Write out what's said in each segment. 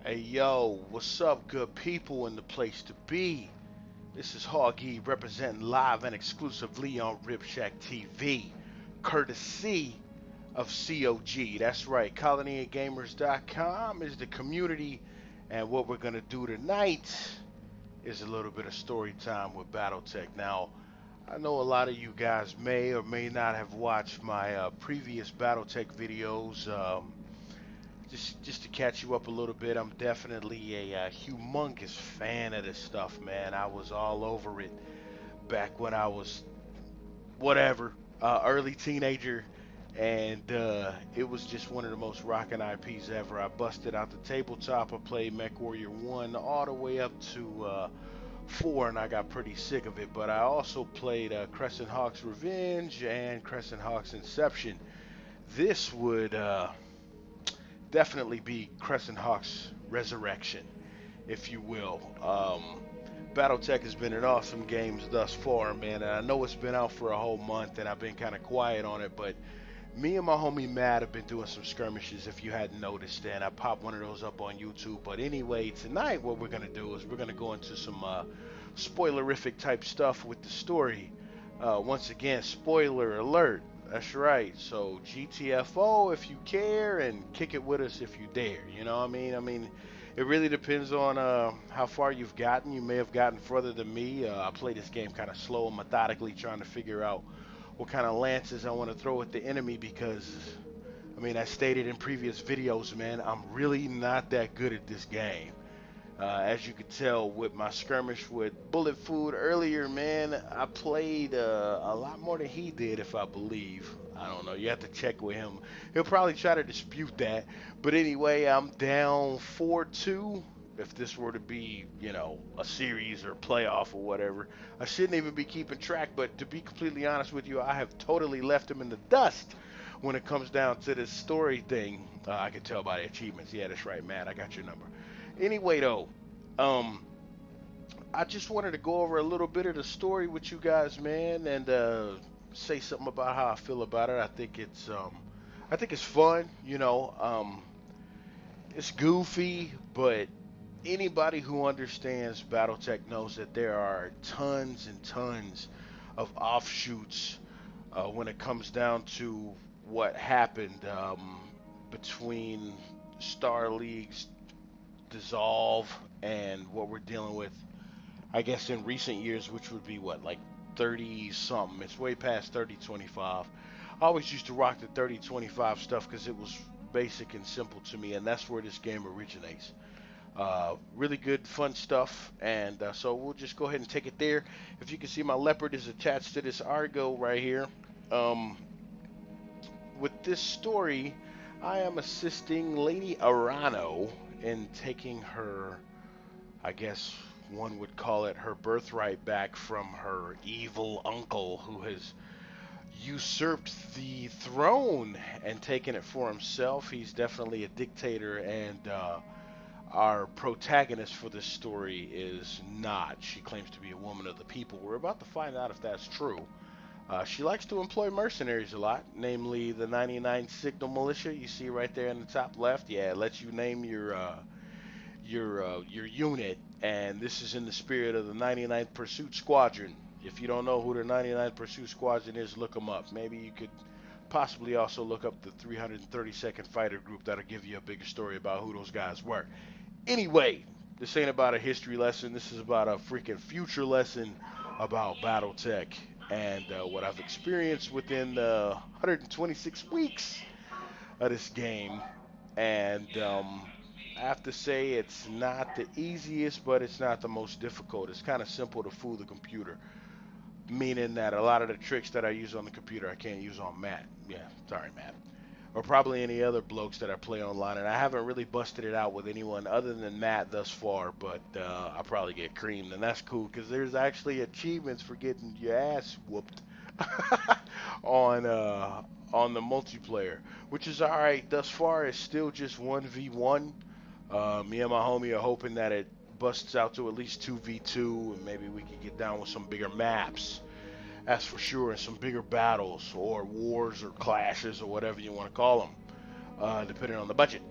Hey yo, what's up, good people in the place to be? This is Hawggy representing live and exclusively on Ripshack TV, courtesy of COG. That's right, colonyofgamers.com is the community, and what we're gonna do tonight is a little bit of story time with BattleTech. Now, I know a lot of you guys may or may not have watched my previous BattleTech videos. Just to catch you up a little bit, I'm definitely a humongous fan of this stuff, man. I was all over it back when I was whatever, early teenager, and it was just one of the most rocking IPs ever. I busted out the tabletop. I played MechWarrior 1 all the way up to 4, and I got pretty sick of it. But I also played Crescent Hawk's Revenge and Crescent Hawk's Inception. This would definitely be Crescent Hawk's resurrection, if you will. BattleTech has been an awesome game thus far, man. And I know it's been out for a whole month, and I've been kind of quiet on it, but me and my homie Matt have been doing some skirmishes, if you hadn't noticed, and I popped one of those up on YouTube. But anyway, tonight what we're gonna do is we're gonna go into some spoilerific type stuff with the story. Once again, spoiler alert. That's right. So GTFO if you care, and kick it with us if you dare. You know what I mean? It really depends on how far you've gotten. You may have gotten further than me. I play this game kind of slow and methodically, trying to figure out what kind of lances I want to throw at the enemy because, I stated in previous videos, man, I'm really not that good at this game. As you could tell with my skirmish with Bullet Food earlier, man, I played a lot more than he did, if I believe. I don't know. You have to check with him. He'll probably try to dispute that. But anyway, I'm down 4-2. If this were to be, a series or playoff or whatever, I shouldn't even be keeping track. But to be completely honest with you, I have totally left him in the dust when it comes down to this story thing. I can tell by the achievements. Yeah, that's right, Matt. I got your number. Anyway, though, um, I just wanted to go over a little bit of the story with you guys, man, and say something about how I feel about it. I think it's fun. It's goofy, but anybody who understands BattleTech knows that there are tons and tons of offshoots when it comes down to what happened between Star League's dissolve and what we're dealing with, I guess, in recent years, which would be what, like 30 something. It's way past 3025. I always used to rock the 3025 stuff because it was basic and simple to me, and that's where this game originates. Really good, fun stuff, and so we'll just go ahead and take it there. If you can see, my leopard is attached to this Argo right here. Um, with this story, I am assisting Lady Arano in taking her, I guess one would call it, her birthright back from her evil uncle who has usurped the throne and taken it for himself. He's definitely a dictator, and our protagonist for this story is not. She claims to be a woman of the people. We're about to find out if that's true. She likes to employ mercenaries a lot, namely the 99 Signal Militia. You see right there in the top left. Yeah, it lets you name your unit, and this is in the spirit of the 99th Pursuit Squadron. If you don't know who the 99th Pursuit Squadron is, look them up. Maybe you could possibly also look up the 332nd Fighter Group. That'll give you a bigger story about who those guys were. Anyway, this ain't about a history lesson. This is about a freaking future lesson about BattleTech and what I've experienced within 126 weeks of this game. And I have to say it's not the easiest, but it's not the most difficult. It's kind of simple to fool the computer, meaning that a lot of the tricks that I use on the computer I can't use on Matt. Yeah, sorry, Matt. Or probably any other blokes that I play online, and I haven't really busted it out with anyone other than Matt thus far, but I'll probably get creamed, and that's cool, because there's actually achievements for getting your ass whooped on the multiplayer, which is alright thus far. It's still just 1v1. Me and my homie are hoping that it busts out to at least 2v2, and maybe we can get down with some bigger maps. That's for sure, and some bigger battles or wars or clashes or whatever you want to call them, depending on the budget.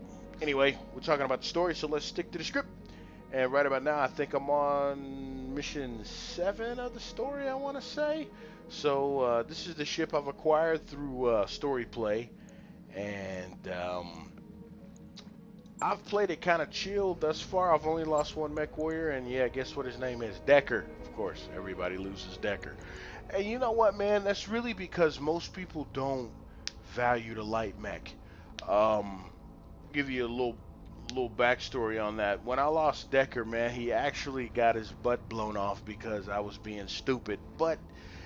Anyway, we're talking about the story, so let's stick to the script. And right about now, I think I'm on mission 7 of the story, I want to say. So this is the ship I've acquired through story play, and I've played it kind of chill thus far. I've only lost one mech warrior, and yeah, guess what his name is? Decker. Of course, everybody loses Decker. And you know what, man? That's really because most people don't value the light mech. Um, give you a little backstory on that. When I lost Decker, man, he actually got his butt blown off because I was being stupid. But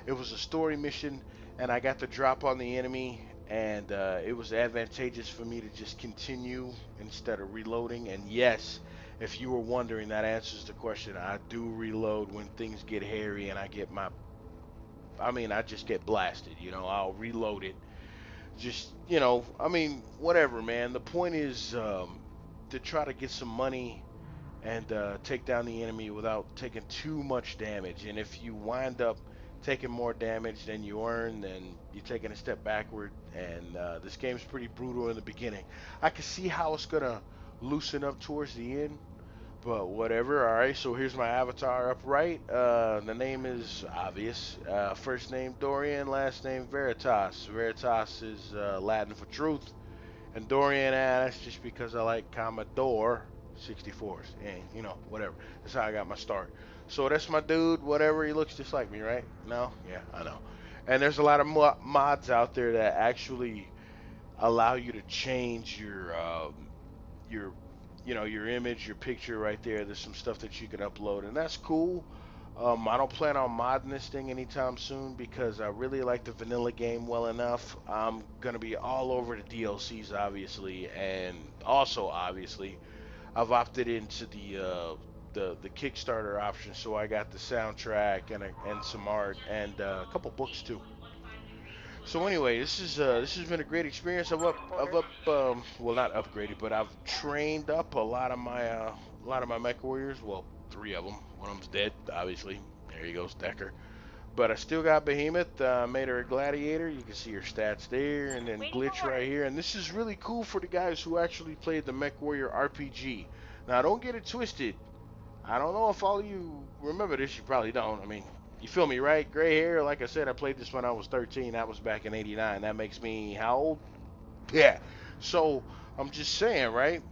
it was a story mission, and I got the drop on the enemy, and it was advantageous for me to just continue instead of reloading. And yes, if you were wondering, that answers the question. I do reload when things get hairy and I just get blasted. I'll reload it. Just, whatever, man. The point is to try to get some money and take down the enemy without taking too much damage. And if you wind up taking more damage than you earn, then you're taking a step backward. And this game's pretty brutal in the beginning. I can see how it's gonna loosen up towards the end, but whatever. All right. So here's my avatar up right. The name is obvious. First name Dorian, last name Veritas. Veritas is Latin for truth. And Dorian, that's just because I like Commodore 64s. And, whatever. That's how I got my start. So that's my dude, whatever. He looks just like me, right? No? Yeah, I know. And there's a lot of mods out there that actually allow you to change your your image, your picture right there. There's some stuff that you can upload, and that's cool. I don't plan on modding this thing anytime soon because I really like the vanilla game well enough. I'm gonna be all over the DLCs, obviously, and also obviously, I've opted into the Kickstarter option, so I got the soundtrack and some art and a couple books too. So anyway, this has been a great experience. Well, not upgraded, but I've trained up a lot of my mech warriors. Well, 3 of them. One of them's dead, obviously. There he goes, Decker. But I still got Behemoth. Made her a gladiator. You can see her stats there, and then Glitch right here. And this is really cool for the guys who actually played the Mech Warrior RPG. Now, don't get it twisted. I don't know if all of you remember this. You probably don't. I mean, you feel me, right? Gray hair. Like I said, I played this when I was 13. That was back in '89. That makes me how old? Yeah. So I'm just saying, right?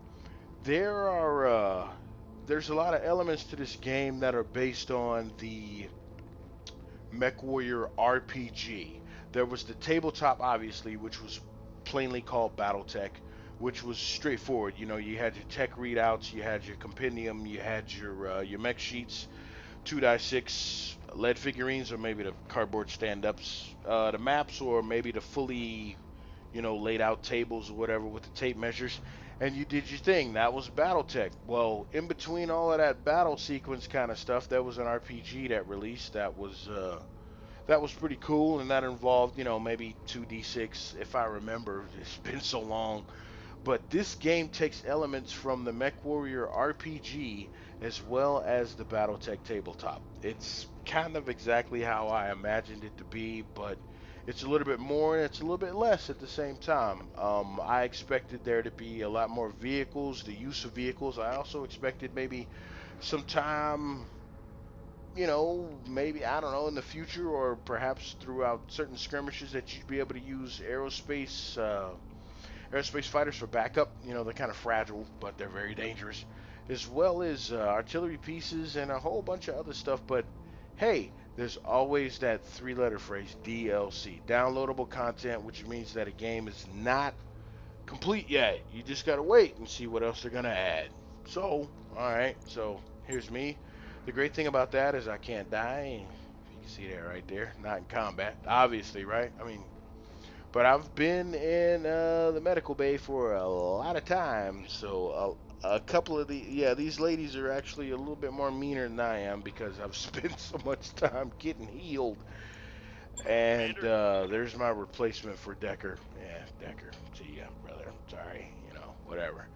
There are there's a lot of elements to this game that are based on the MechWarrior RPG. There was the tabletop, obviously, which was plainly called BattleTech, which was straightforward. You had your tech readouts, you had your compendium, you had your mech sheets, 2x6 lead figurines, or maybe the cardboard stand-ups, the maps, or maybe the fully, laid out tables or whatever with the tape measures, and you did your thing. That was BattleTech. Well, in between all of that battle sequence kind of stuff, there was an RPG that released that was pretty cool, and that involved, maybe 2d6, if I remember. It's been so long. But this game takes elements from the MechWarrior RPG as well as the BattleTech tabletop. It's kind of exactly how I imagined it to be, but it's a little bit more and it's a little bit less at the same time. I expected there to be a lot more vehicles, the use of vehicles. I also expected maybe some time, maybe, I don't know, in the future or perhaps throughout certain skirmishes that you'd be able to use aerospace fighters for backup. They're kind of fragile, but they're very dangerous, as well as artillery pieces and a whole bunch of other stuff. But hey, there's always that 3-letter phrase, DLC, downloadable content, which means that a game is not complete yet. You just gotta wait and see what else they're gonna add. So, alright, so here's me. The great thing about that is I can't die. You can see that right there. Not in combat, obviously, right? I mean, but I've been in the medical bay for a lot of time, so a couple of these ladies are actually a little bit more meaner than I am because I've spent so much time getting healed. And there's my replacement for Decker. Yeah, Decker. See ya, brother. Sorry, whatever.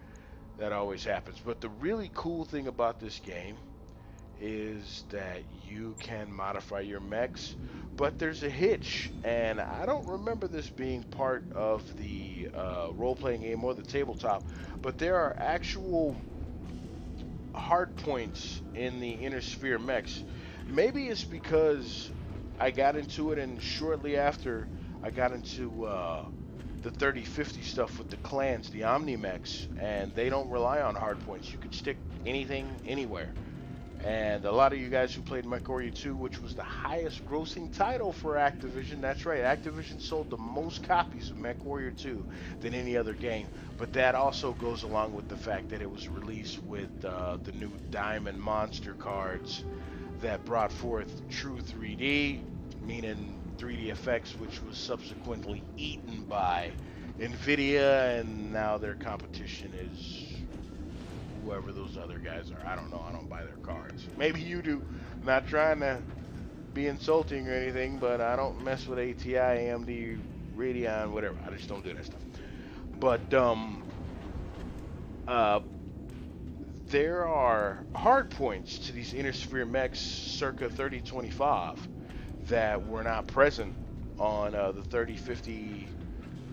That always happens. But the really cool thing about this game is that you can modify your mechs, but there's a hitch, and I don't remember this being part of the role-playing game or the tabletop, but there are actual hard points in the inner sphere mechs. Maybe it's because I got into it, and shortly after I got into the 3050 stuff with the clans, the Omni mechs, and they don't rely on hard points. You can stick anything anywhere. And a lot of you guys who played MechWarrior 2, which was the highest grossing title for Activision, that's right, Activision sold the most copies of MechWarrior 2 than any other game. But that also goes along with the fact that it was released with the new Diamond Monster cards that brought forth true 3D, meaning 3D effects, which was subsequently eaten by Nvidia, and now their competition is whoever those other guys are. I don't know. I don't buy their cards. Maybe you do. I'm not trying to be insulting or anything, but I don't mess with ATI, AMD, Radeon, whatever. I just don't do that stuff. But there are hard points to these inner sphere mechs circa 3025 that were not present on the 3050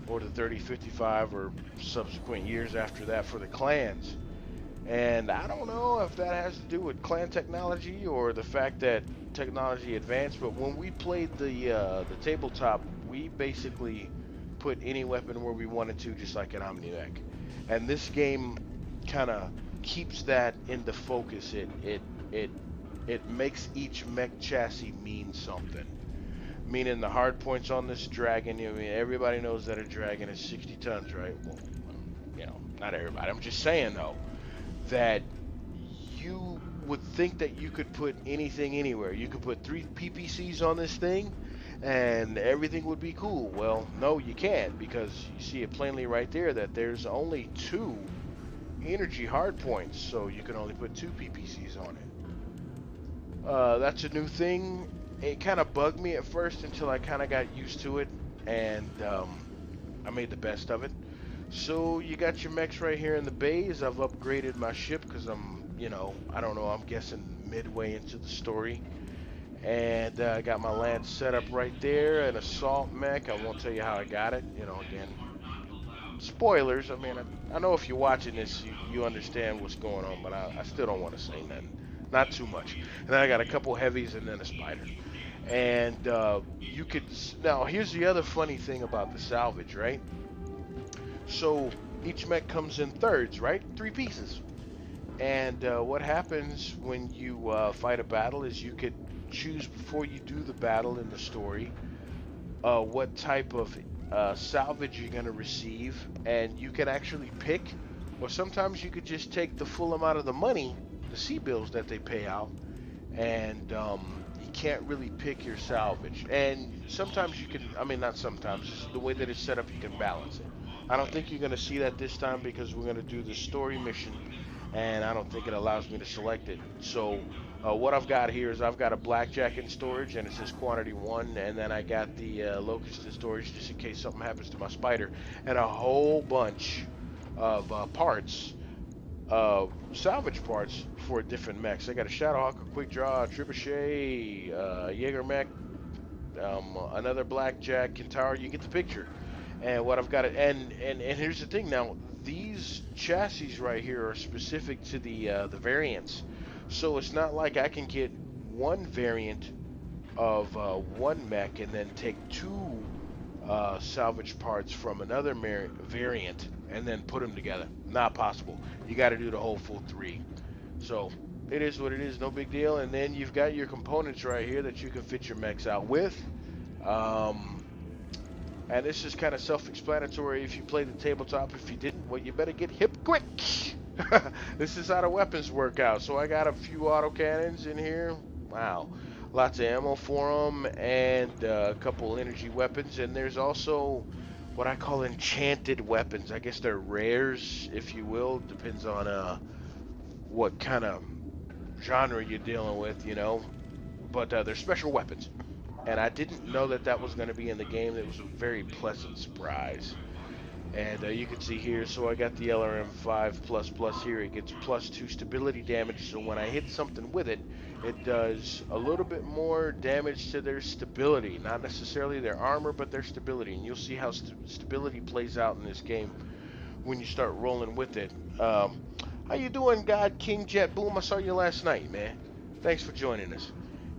or the 3055 or subsequent years after that for the clans. And I don't know if that has to do with clan technology or the fact that technology advanced, but when we played the tabletop, we basically put any weapon where we wanted to, just like an Omni mech. And this game kind of keeps that in the focus. It makes each mech chassis mean something. Meaning the hard points on this dragon, I mean, everybody knows that a dragon is 60 tons, right? Well, you know, not everybody. I'm just saying though, that you would think that you could put anything anywhere. You could put 3 PPCs on this thing and everything would be cool. Well, no, you can't, because you see it plainly right there that there's only 2 energy hard points, so you can only put 2 PPCs on it. That's a new thing. It kind of bugged me at first until I kind of got used to it, and I made the best of it. So you got your mechs right here in the bays. I've upgraded my ship because I'm, you know, I don't know, I'm guessing midway into the story. And I got my lance set up right there, an assault mech. I won't tell you how I got it. You know, again, spoilers. I mean, I know if you're watching this, you understand what's going on, but I still don't want to say nothing. Not too much. And then I got a couple heavies and then a spider. And you could, now here's the other funny thing about the salvage, right? So each mech comes in thirds, right? 3 pieces. And what happens when you fight a battle is you could choose before you do the battle in the story what type of salvage you're going to receive, and you can actually pick, or sometimes you could just take the full amount of the money, the sea bills that they pay out, and you can't really pick your salvage. And sometimes you can, I mean, not sometimes, just the way that it's set up, you can balance it. I don't think you're going to see that this time because we're going to do the story mission, and I don't think it allows me to select it. So what I've got here is I've got a blackjack in storage, and it says quantity 1, and then I got the locust in storage just in case something happens to my spider, and a whole bunch of parts, salvage parts for different mechs. I got a Shadowhawk, a Quick Draw, a Trebuchet, Jaeger mech, another blackjack, Kintaro. You get the picture. And what I've got, and here's the thing. Now, these chassis right here are specific to the variants, so it's not like I can get one variant of one mech and then take 2 salvage parts from another variant and then put them together. Not possible. You got to do the whole full 3. So it is what it is. No big deal. And then you've got your components right here that you can fit your mechs out with. And this is kind of self-explanatory if you played the tabletop. If you didn't, well, you better get hip quick. This is how the weapons work out. So I got a few autocannons in here. Wow. Lots of ammo for them, and a couple energy weapons. And there's also what I call enchanted weapons. I guess they're rares, if you will. Depends on what kind of genre you're dealing with, you know. But they're special weapons. And I didn't know that that was going to be in the game. It was a very pleasant surprise. And you can see here, so I got the LRM5++ here. It gets +2 stability damage, so when I hit something with it, it does a little bit more damage to their stability. Not necessarily their armor, but their stability. And you'll see how stability plays out in this game when you start rolling with it. How you doing, God King Jet Boom? I saw you last night, man. Thanks for joining us.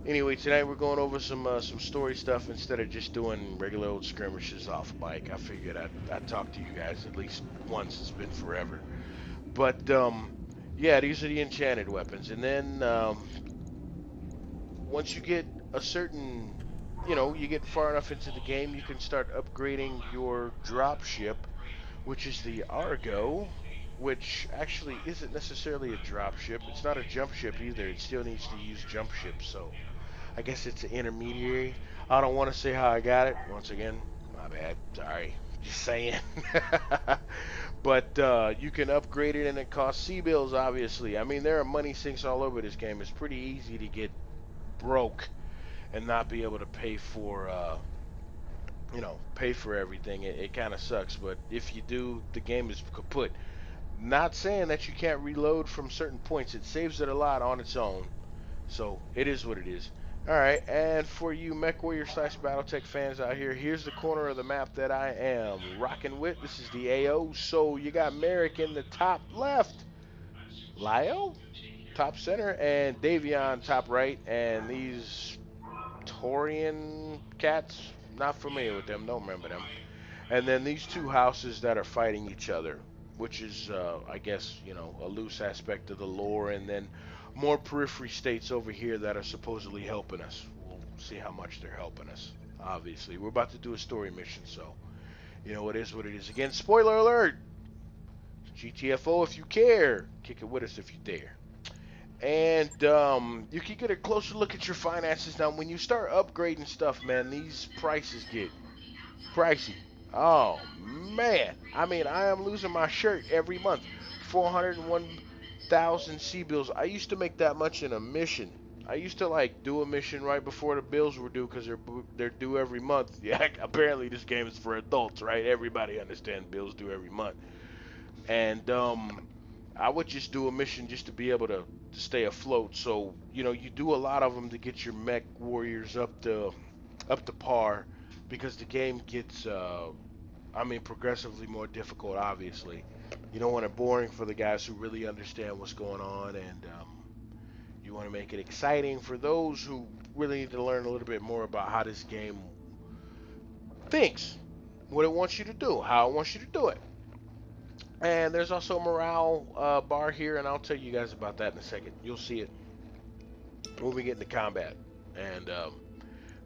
Anyway, tonight we're going over some story stuff instead of just doing regular old skirmishes off mic. I figured I'd talk to you guys at least once. It's been forever. But yeah, these are the enchanted weapons, and then once you get a certain, you get far enough into the game, you can start upgrading your drop ship, which is the Argo, which actually isn't necessarily a drop ship. It's not a jump ship either. It still needs to use jump ships, so I guess it's an intermediary. I don't want to say how I got it. Once again, my bad. Sorry. Just saying. But you can upgrade it and it costs C-bills, obviously. I mean, there are money sinks all over this game. It's pretty easy to get broke and not be able to pay for, pay for everything. It kind of sucks. But if you do, the game is kaput. Not saying that you can't reload from certain points. It saves it a lot on its own. So it is what it is. Alright, and for you MechWarrior / BattleTech fans out here, here's the corner of the map that I am rocking with. This is the AO. So you got Merrick in the top left, Lyle top center, and Davion top right. And these Taurian cats, not familiar with them, don't remember them. And then these two houses that are fighting each other, which is, I guess, a loose aspect of the lore, and then more periphery states over here that are supposedly helping us. We'll see how much they're helping us. Obviously, we're about to do a story mission, so it is what it is. Again, spoiler alert. GTFO if you care. Kick it with us if you dare. And you can get a closer look at your finances now. When you start upgrading stuff, man, these prices get pricey. Oh man, I mean, I am losing my shirt every month. 401,000 C-bills. I used to make that much in a mission. I used to like do a mission right before the bills were due because they're due every month. Yeah, apparently this game is for adults, right? Everybody understands bills due every month. And I would just do a mission just to be able to stay afloat. So you do a lot of them to get your mech warriors up to par, because the game gets progressively more difficult. Obviously, you don't want it boring for the guys who really understand what's going on, and you want to make it exciting for those who really need to learn a little bit more about how this game thinks, what it wants you to do, how it wants you to do it. And there's also a morale bar here, and I'll tell you guys about that in a second. You'll see it when we get into combat. And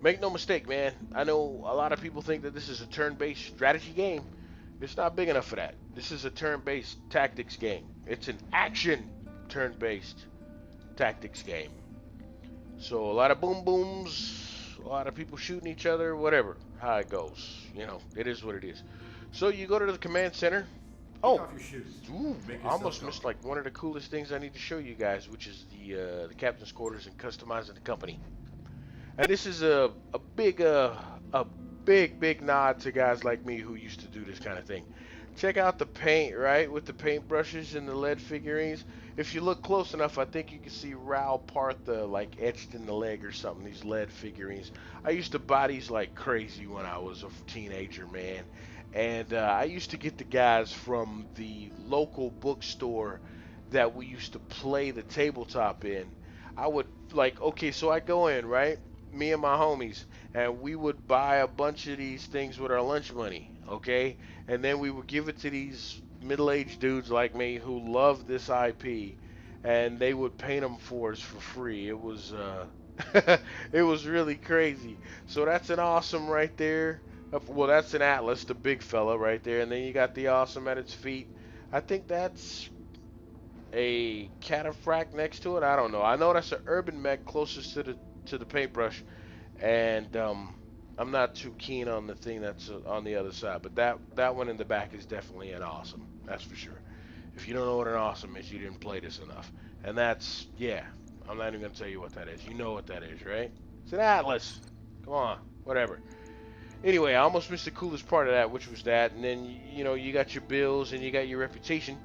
make no mistake, man, I know a lot of people think that this is a turn-based strategy game. It's not big enough for that. This is a turn-based tactics game. It's an action turn-based tactics game. So a lot of boom booms, a lot of people shooting each other, whatever, how it goes. It is what it is. So you go to the command center. Oh, ooh, I almost missed like one of the coolest things I need to show you guys, which is the captain's quarters and customizing the company. And this is a big nod to guys like me who used to do this kind of thing. Check out the paint, right, with the paint brushes and the lead figurines. If you look close enough, I think you can see Raoul Partha like etched in the leg or something, these lead figurines. I used to buy these like crazy when I was a teenager, man. And I used to get the guys from the local bookstore that we used to play the tabletop in. I would okay, so I go in, right? Me and my homies, and we would buy a bunch of these things with our lunch money, okay? And then we would give it to these middle-aged dudes like me who love this IP, and they would paint them for us for free. It was it was really crazy. So that's an awesome right there. Well, that's an Atlas, the big fella right there, and then you got the awesome at its feet. I think that's a cataphract next to it. I don't know. I know that's an urban mech closest to the paintbrush, and I'm not too keen on the thing that's on the other side. But that one in the back is definitely an awesome. That's for sure. If you don't know what an awesome is, you didn't play this enough. And that's, yeah, I'm not even gonna tell you what that is. You know what that is, right? It's an Atlas. Come on, whatever. Anyway, I almost missed the coolest part of that, which was that, and then you know you got your bills and you got your reputation.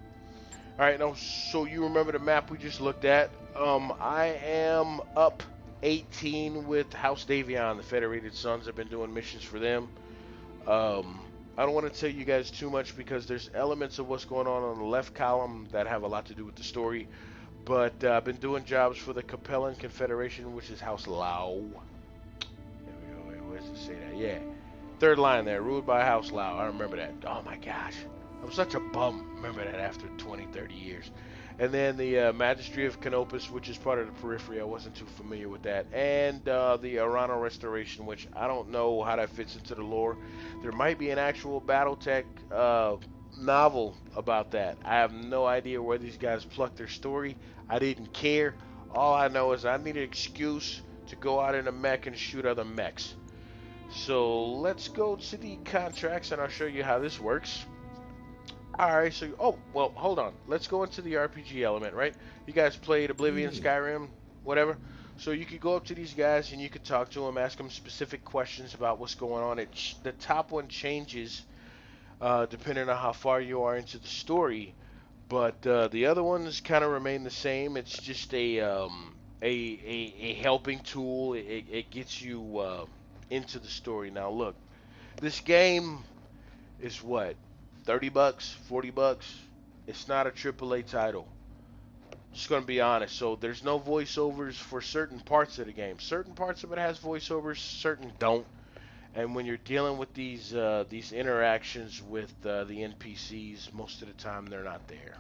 All right, now so you remember the map we just looked at? I am up 18 with House Davion, the Federated Sons. I've been doing missions for them. I don't want to tell you guys too much because there's elements of what's going on the left column that have a lot to do with the story. But I've been doing jobs for the Capellan Confederation, which is House Lao. There we go. Where does it say that? Yeah. Third line there, ruled by House Lao. I remember that. Oh my gosh. I'm such a bum. Remember that after 20, 30 years. And then the Magistry of Canopus, which is part of the Periphery. I wasn't too familiar with that. And the Arano Restoration, which I don't know how that fits into the lore. There might be an actual BattleTech novel about that. I have no idea where these guys plucked their story. I didn't care. All I know is I need an excuse to go out in a mech and shoot other mechs. So let's go to the contracts and I'll show you how this works. Alright, so, oh, well, hold on. Let's go into the RPG element, right? You guys played Oblivion, Skyrim, whatever. So you could go up to these guys and you could talk to them, ask them specific questions about what's going on. The top one changes depending on how far you are into the story, but the other ones kind of remain the same. It's just a helping tool. It gets you into the story. Now look, this game is what? $30, $40. It's not a AAA title. Just gonna be honest. So there's no voiceovers for certain parts of the game. Certain parts of it has voiceovers, certain don't. And when you're dealing with these interactions with the NPCs, most of the time they're not there.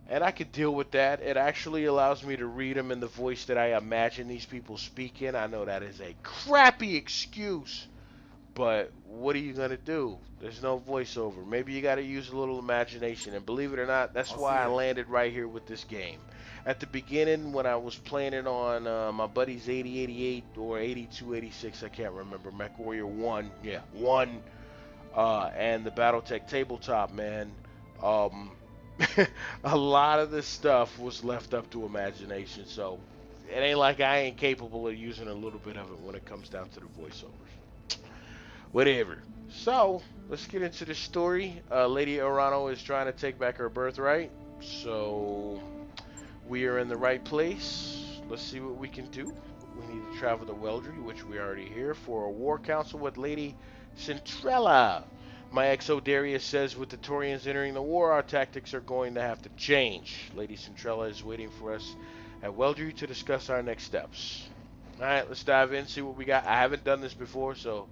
And I could deal with that. It actually allows me to read them in the voice that I imagine these people speak in. I know that is a crappy excuse. But what are you going to do? There's no voiceover. Maybe you got to use a little imagination. And believe it or not, that's why I landed right here with this game. At the beginning, when I was playing it on my buddy's 8088 or 8286, I can't remember, MechWarrior 1, yeah, 1, and the BattleTech tabletop, man, a lot of this stuff was left up to imagination. So it ain't like I ain't capable of using a little bit of it when it comes down to the voiceovers. Whatever. So, let's get into the story. Lady Arano is trying to take back her birthright. So, we are in the right place. Let's see what we can do. We need to travel to Weldry, which we are already here, for a war council with Lady Centrella. My XO Darius says with the Taurians entering the war, our tactics are going to have to change. Lady Centrella is waiting for us at Weldry to discuss our next steps. Alright, let's dive in, see what we got. I haven't done this before, so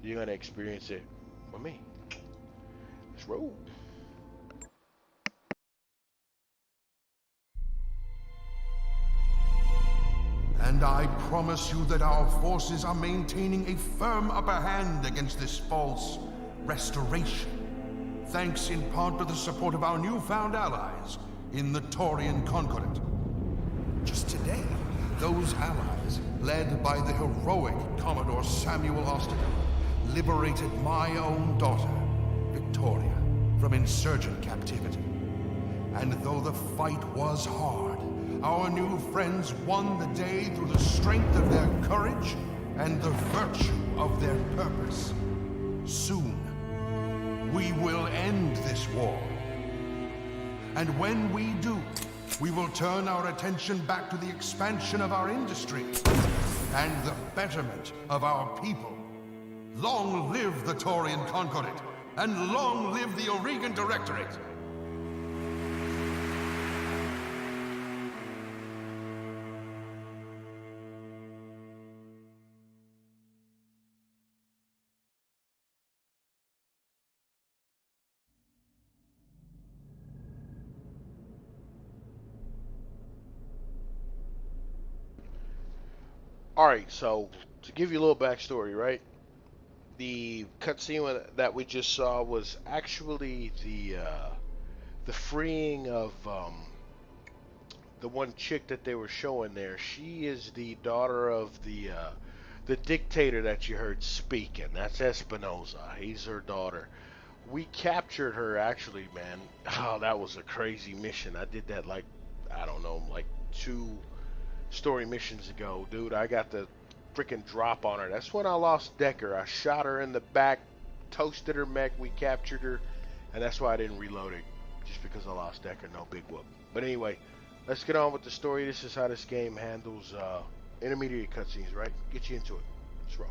you're going to experience it with me. Let's roll. And I promise you that our forces are maintaining a firm upper hand against this false restoration, thanks in part to the support of our newfound allies in the Taurian Concordat. Just today, those allies, led by the heroic Commodore Samuel Osterman, liberated my own daughter, Victoria, from insurgent captivity. And though the fight was hard, our new friends won the day through the strength of their courage and the virtue of their purpose. Soon, we will end this war. And when we do, we will turn our attention back to the expansion of our industry and the betterment of our people. Long live the Taurian Concordat, and long live the Oregon Directorate! Alright, so to give you a little backstory, right? The cutscene that we just saw was actually the freeing of the one chick that they were showing there. She is the daughter of the dictator that you heard speaking. That's Espinosa. He's her daughter. We captured her actually, man. Oh, that was a crazy mission. I did that like, I don't know, like 2 story missions ago, dude. I got the freaking drop on her. That's when I lost Decker. I shot her in the back, toasted her mech, we captured her, and that's why I didn't reload it, just because I lost Decker. No big whoop. But anyway, let's get on with the story. This is how this game handles intermediate cutscenes, right? Get you into it. Let's roll.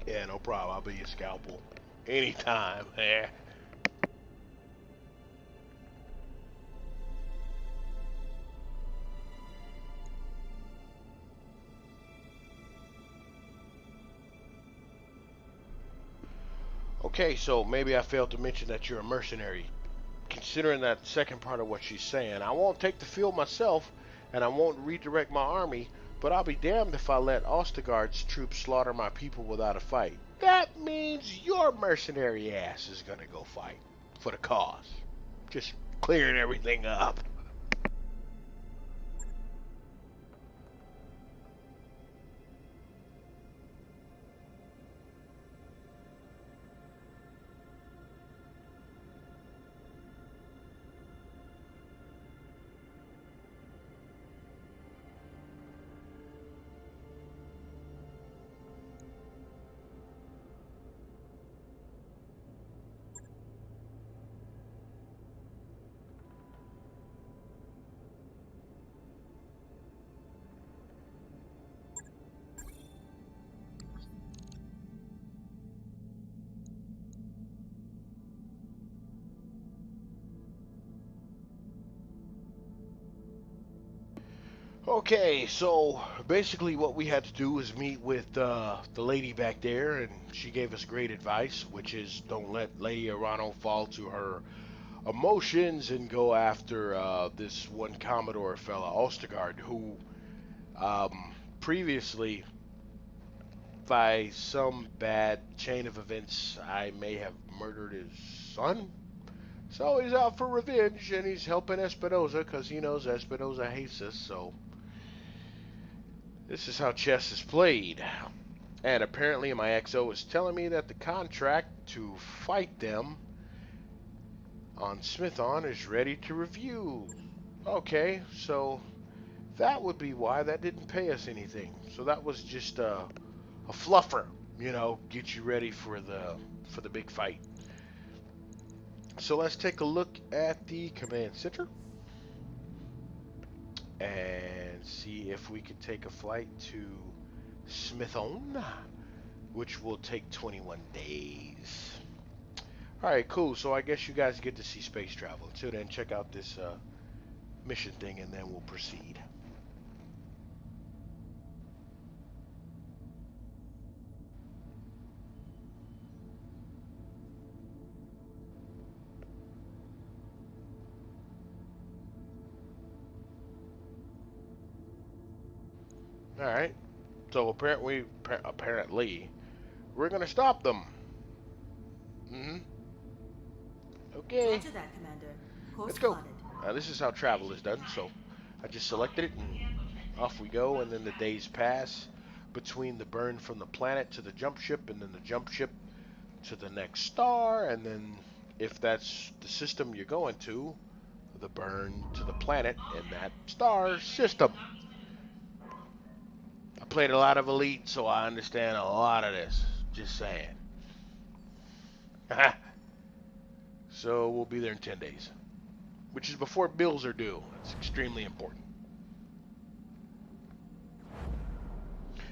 Yeah, no problem. I'll be your scalpel. Anytime. Yeah. Okay, so maybe I failed to mention that you're a mercenary. Considering that second part of what she's saying, I won't take the field myself, and I won't redirect my army, but I'll be damned if I let Ostergaard's troops slaughter my people without a fight. That means your mercenary ass is gonna go fight for the cause. Just clearing everything up. Okay, so basically what we had to do was meet with the lady back there, and she gave us great advice, which is don't let Lady Arano fall to her emotions and go after this one Commodore fella, Ostergaard, who previously, by some bad chain of events, I may have murdered his son. So he's out for revenge, and he's helping Espinosa because he knows Espinosa hates us, so This is how chess is played. And apparently my XO is telling me that the contract to fight them on Smithon is ready to review. Okay, so that would be why that didn't pay us anything. So that was just a fluffer, you know, get you ready for the big fight. So let's take a look at the command center and see if we could take a flight to Smithon, which will take 21 days. Alright, cool. So I guess you guys get to see space travel. Until then, check out this mission thing and then we'll proceed. Alright. So apparently we're gonna stop them. Okay. Roger that, Commander. Course Let's go. plotted. This is how travel is done. So I just selected it and off we go, and then the days pass between the burn from the planet to the jump ship, and then the jump ship to the next star, and then if that's the system you're going to, the burn to the planet in that star system. I played a lot of Elite, so I understand a lot of this. Just saying. So we'll be there in 10 days, which is before bills are due. It's extremely important.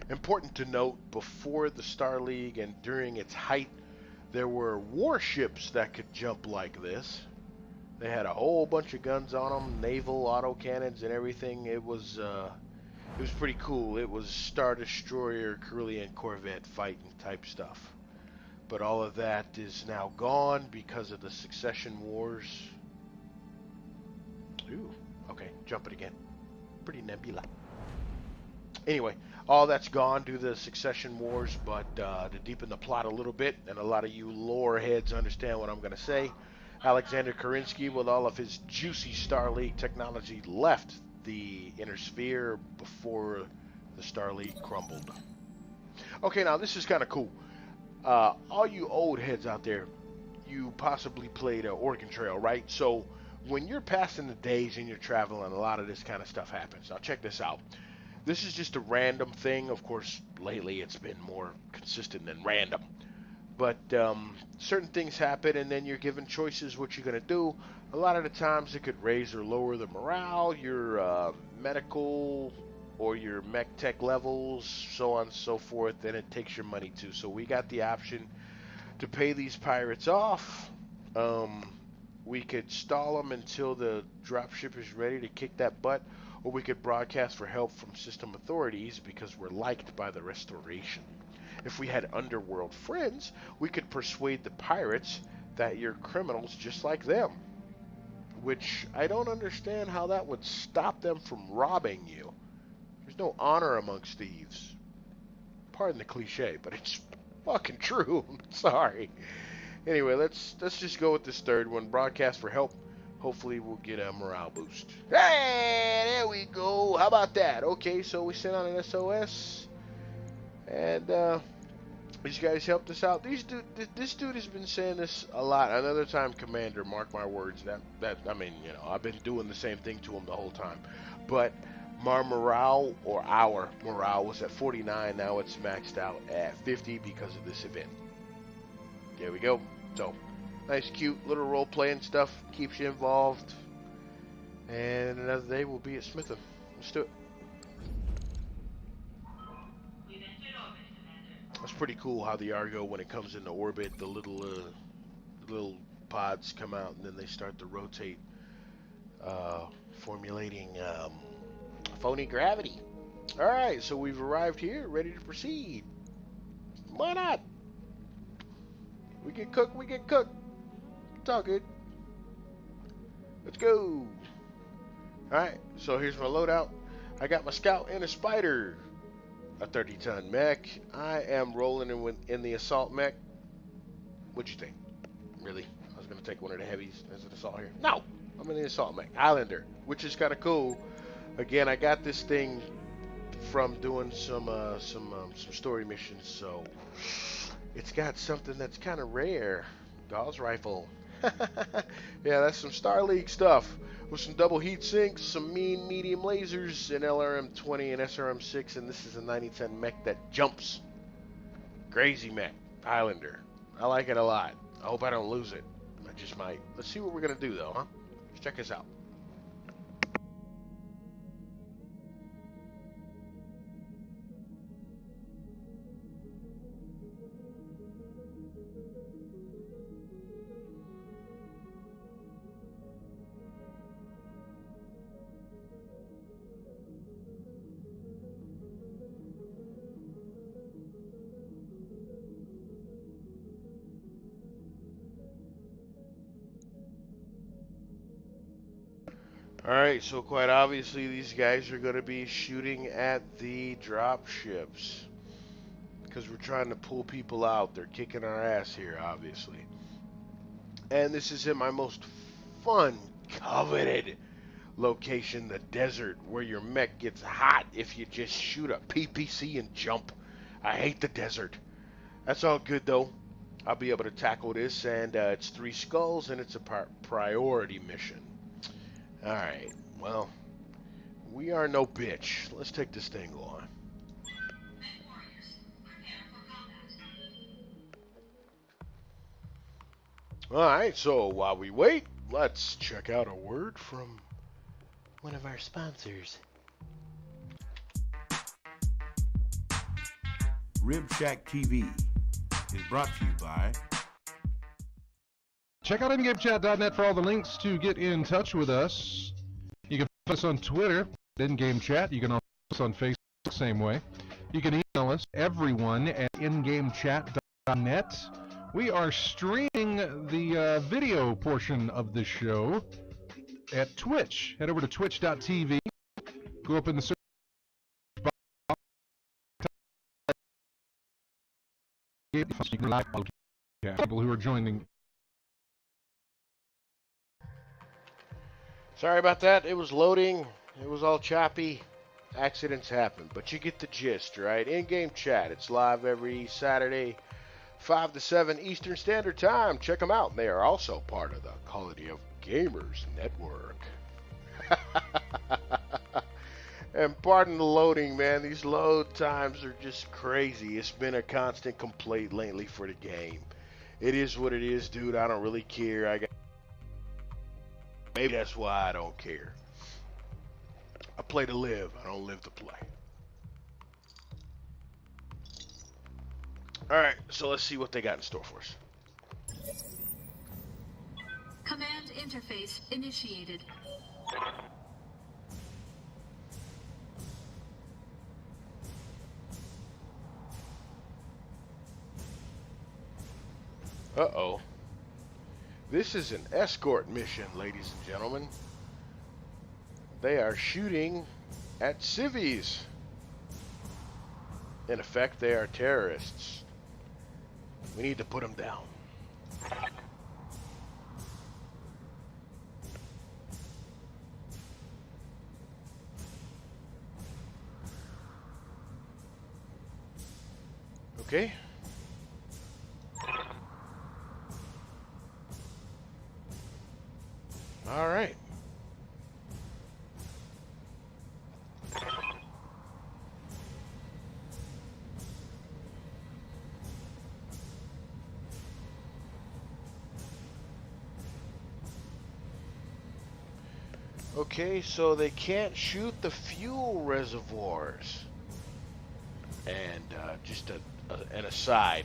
Important to note, before the Star League and during its height, there were warships that could jump like this. They had a whole bunch of guns on them, naval autocannons and everything. It was pretty cool. It was Star Destroyer, Corellian Corvette fighting type stuff. But all of that is now gone because of the succession wars. Ooh, okay, jump it again. Pretty nebula. Anyway, all that's gone due to the succession wars, but to deepen the plot a little bit, and a lot of you lore heads understand what I'm going to say, Alexander Kerensky, with all of his juicy Star League technology, left the Inner Sphere before the Star League crumbled. Okay, now this is kind of cool. All you old heads out there, you possibly played Oregon Trail, right? So when you're passing the days and you're traveling, a lot of this kind of stuff happens. Now check this out. This is just a random thing. Of course, lately it's been more consistent than random. But certain things happen, and then you're given choices what you're going to do. A lot of the times it could raise or lower the morale, your medical or your mech tech levels, so on and so forth, and it takes your money too. So we got the option to pay these pirates off. We could stall them until the dropship is ready to kick that butt, or we could broadcast for help from system authorities because we're liked by the Restoration. If we had underworld friends, we could persuade the pirates that you're criminals just like them, which I don't understand how that would stop them from robbing you. There's no honor amongst thieves. Pardon the cliche, but it's fucking true. Sorry. Anyway, let's just go with this third one. Broadcast for help. Hopefully we'll get a morale boost. Hey, there we go. How about that? Okay, so we sent out an SOS. And these guys helped us out. This dude has been saying this a lot. Another time, Commander, mark my words. That I mean, you know, I've been doing the same thing to him the whole time. But our morale was at 49. Now it's maxed out at 50 because of this event. There we go. So, nice, cute little role-playing stuff. Keeps you involved. And another day we'll be at Smithon. Let's do it. It's pretty cool how the Argo, when it comes into orbit, the little pods come out and then they start to rotate, formulating phony gravity. Alright, so we've arrived here, ready to proceed. Why not? We get cooked, we get cooked. It's all good. Let's go. Alright, so here's my loadout. I got my Scout and a Spider. A 30-ton mech. I am rolling in the assault mech. What'd you think? Really? I was going to take one of the heavies as an assault here. No! I'm in the assault mech. Highlander, which is kind of cool. Again, I got this thing from doing some story missions, so it's got something that's kind of rare. Gauss rifle. Yeah, that's some Star League stuff with some double heat sinks, some mean medium lasers, an LRM-20 and SRM-6, and this is a 9010 mech that jumps. Crazy mech, Highlander. I like it a lot. I hope I don't lose it. I just might. Let's see what we're gonna do though, huh? Let's check this out. Alright, so quite obviously these guys are going to be shooting at the drop ships. Because we're trying to pull people out. They're kicking our ass here, obviously. And this is in my most fun, coveted location, the desert, where your mech gets hot if you just shoot a PPC and jump. I hate the desert. That's all good, though. I'll be able to tackle this, and it's 3 skulls, and it's a priority mission. Alright, well, we are no bitch. Let's take this thing on. Alright, so while we wait, let's check out a word from one of our sponsors. Rib Shack TV is brought to you by... Check out InGameChat.net for all the links to get in touch with us. You can find us on Twitter, InGameChat. You can also find us on Facebook, same way. You can email us, everyone, at InGameChat.net. We are streaming the video portion of the show at Twitch. Head over to twitch.tv. Go up in the search box. People who are joining. Sorry about that. It was loading. It was all choppy. Accidents happen. But you get the gist, right? In-game chat. It's live every Saturday, 5 to 7 Eastern Standard Time. Check them out. They are also part of the Quality of Gamers Network. And pardon the loading, man. These load times are just crazy. It's been a constant complaint lately for the game. It is what it is, dude. I don't really care. Maybe that's why I don't care. I play to live. I don't live to play. Alright, so let's see what they got in store for us. Command interface initiated. Uh-oh. This is an escort mission, ladies and gentlemen. They are shooting at civvies. In effect, they are terrorists. We need to put them down. Okay. All right. Okay, so they can't shoot the fuel reservoirs. And just an aside,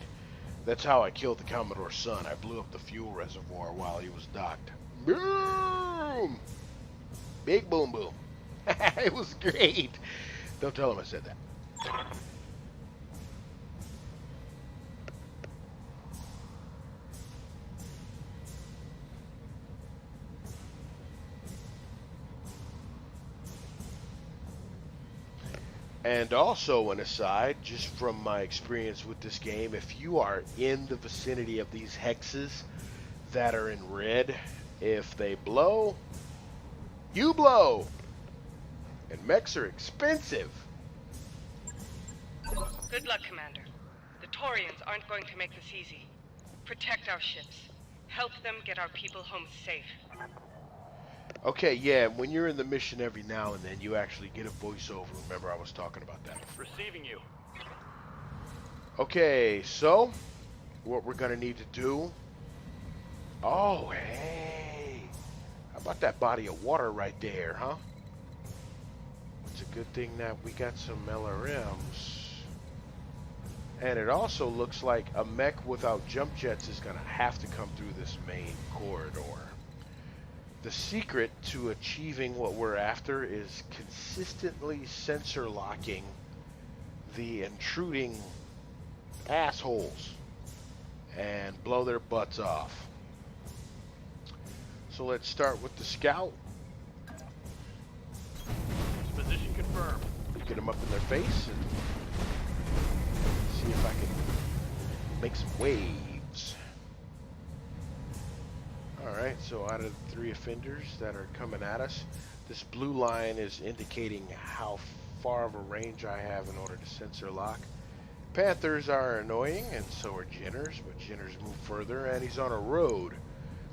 that's how I killed the Commodore's son. I blew up the fuel reservoir while he was docked. Boom! Big boom boom. It was great. Don't tell him I said that. And also an aside, just from my experience with this game, if you are in the vicinity of these hexes that are in red, if they blow, you blow. And mechs are expensive. Good luck, Commander. The Taurians aren't going to make this easy. Protect our ships. Help them get our people home safe. Okay, yeah, when you're in the mission every now and then, you actually get a voiceover. Remember, I was talking about that before. Receiving you. Okay, so what we're gonna need to do. Oh, hey. How about that body of water right there, huh? It's a good thing that we got some LRMs. And it also looks like a mech without jump jets is gonna have to come through this main corridor. The secret to achieving what we're after is consistently sensor locking the intruding assholes and blow their butts off. So let's start with the scout. Position confirmed. Get them up in their face and see if I can make some waves. Alright, so out of the 3 offenders that are coming at us, this blue line is indicating how far of a range I have in order to sensor lock. Panthers are annoying, and so are Jinners, but Jinners move further, and he's on a road.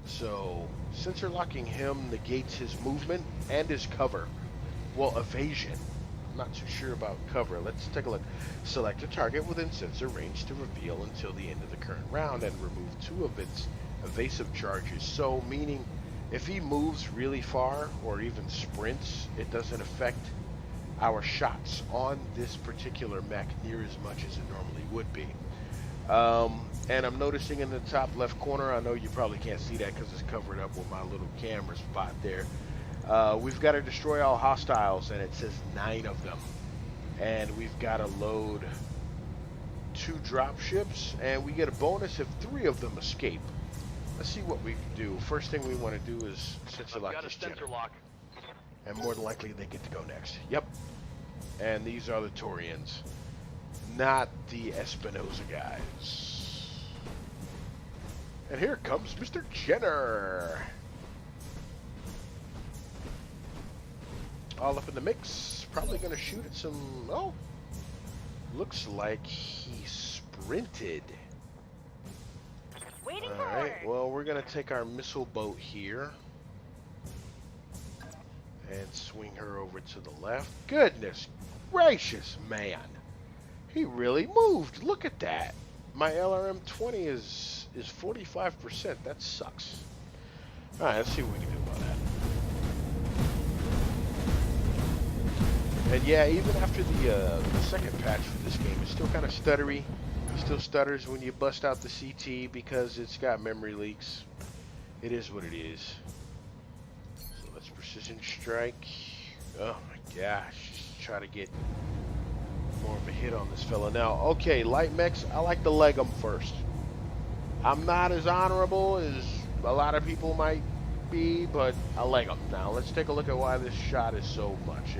So, sensor locking him negates his movement and his cover. Well, evasion. I'm not too sure about cover. Let's take a look. Select a target within sensor range to reveal until the end of the current round and remove 2 of its evasive charges. So, meaning if he moves really far or even sprints, it doesn't affect our shots on this particular mech near as much as it normally would be. And I'm noticing in the top left corner, I know you probably can't see that because it's covered up with my little camera spot there. We've got to destroy all hostiles, and it says 9 of them. And we've got to load 2 dropships, and we get a bonus if 3 of them escape. Let's see what we can do. First thing we want to do is sensor lock this sensor Jenner. lock. And more than likely they get to go next. Yep. And these are the Taurians, not the Espinosa guys. And here comes Mr. Jenner. All up in the mix. Probably going to shoot at some... Oh. Looks like he sprinted. Waiting for Alright, orders. well, we're going to take our missile boat here and swing her over to the left. Goodness gracious, man. He really moved. Look at that. My LRM-20 is 45%. That sucks. Alright, let's see what we can do about that. And yeah, even after the second patch for this game, it's still kind of stuttery. It still stutters when you bust out the CT because it's got memory leaks. It is what it is. So let's precision strike. Oh my gosh. Just try to get more of a hit on this fella. Now, okay, light mechs, I like to leg them first. I'm not as honorable as a lot of people might be, but I leg them. Now, let's take a look at why this shot is so much.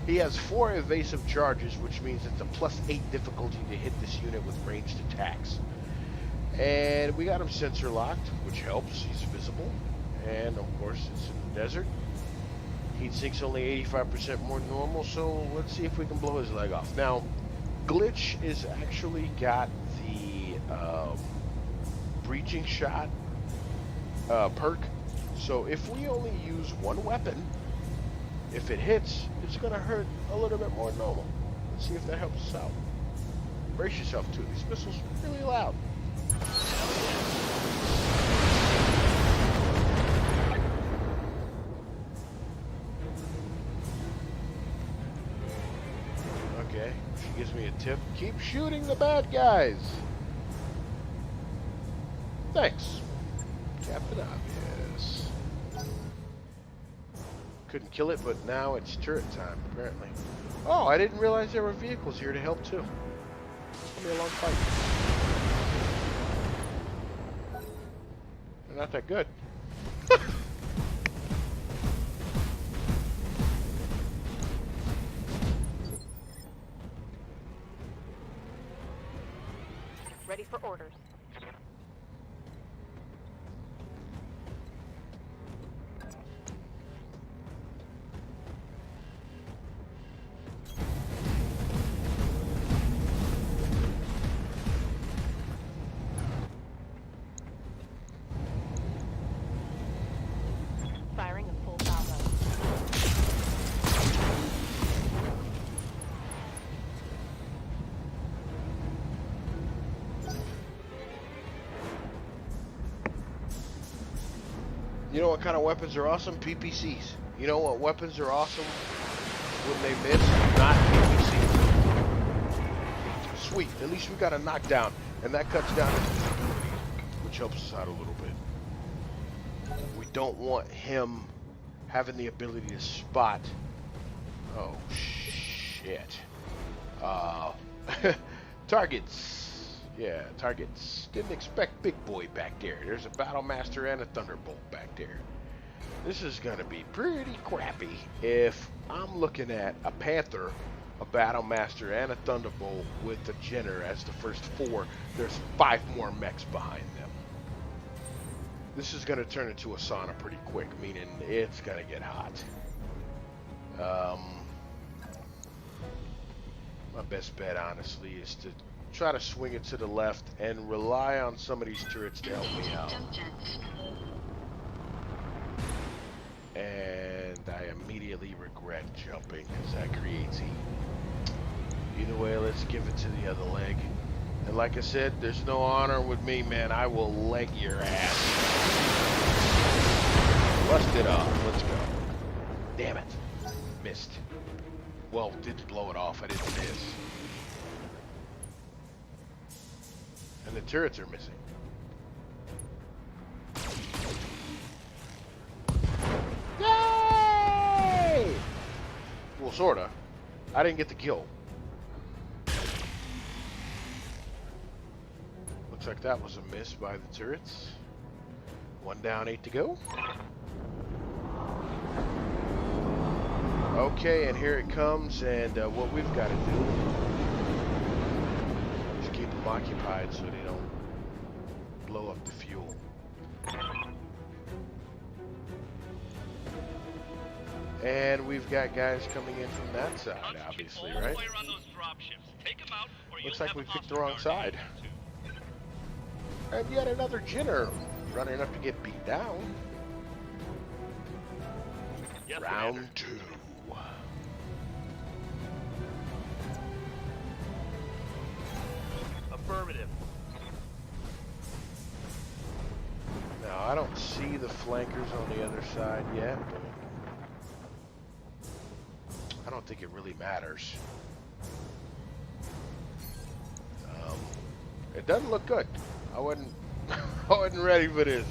He has 4 evasive charges, which means it's a +8 difficulty to hit this unit with ranged attacks. And we got him sensor locked, which helps. He's visible. And, of course, it's in the desert. Heat sink's only 85% more normal, so let's see if we can blow his leg off. Now, Glitch is actually got the breaching shot perk. So if we only use 1 weapon, if it hits, it's going to hurt a little bit more than normal. Let's see if that helps us out. Brace yourself, too. These missiles are really loud. Okay, she gives me a tip. Keep shooting the bad guys. Thanks, Captain Obvious. Couldn't kill it, but now it's turret time, apparently. Oh, I didn't realize there were vehicles here to help, too. It's gonna be a long fight. They're not that good. Ready for orders. You know what kind of weapons are awesome? PPCs. You know what weapons are awesome when they miss? Not PPCs. Sweet. At least we got a knockdown. And that cuts down his ability, which helps us out a little bit. We don't want him having the ability to spot. Oh, shit. Targets. Yeah, targets. Didn't expect Big Boy back there. There's a Battle Master and a Thunderbolt back there. This is going to be pretty crappy if I'm looking at a Panther, a Battle Master, and a Thunderbolt with the Jenner as the first 4. There's 5 more mechs behind them. This is going to turn into a sauna pretty quick, meaning it's going to get hot. My best bet, honestly, is to try to swing it to the left and rely on some of these turrets to help me out. And I immediately regret jumping because that creates heat. Either way, let's give it to the other leg. And like I said, there's no honor with me, man. I will leg your ass. Bust it off. Let's go. Damn it. Missed. Well, didn't blow it off. I didn't miss. And the turrets are missing. Yay! Well, sorta. I didn't get the kill. Looks like that was a miss by the turrets. 1 down, 8 to go. Okay, and here it comes, and what we've got to do is keep them occupied so they don't blow up the fuel. And we've got guys coming in from that side, obviously, right? Looks like we picked the wrong side. And yet another Jenner running up to get beat down. Yes, Round Commander. 2. Affirmative. Now, I don't see the flankers on the other side yet, but I don't think it really matters. It doesn't look good. I wasn't ready for this.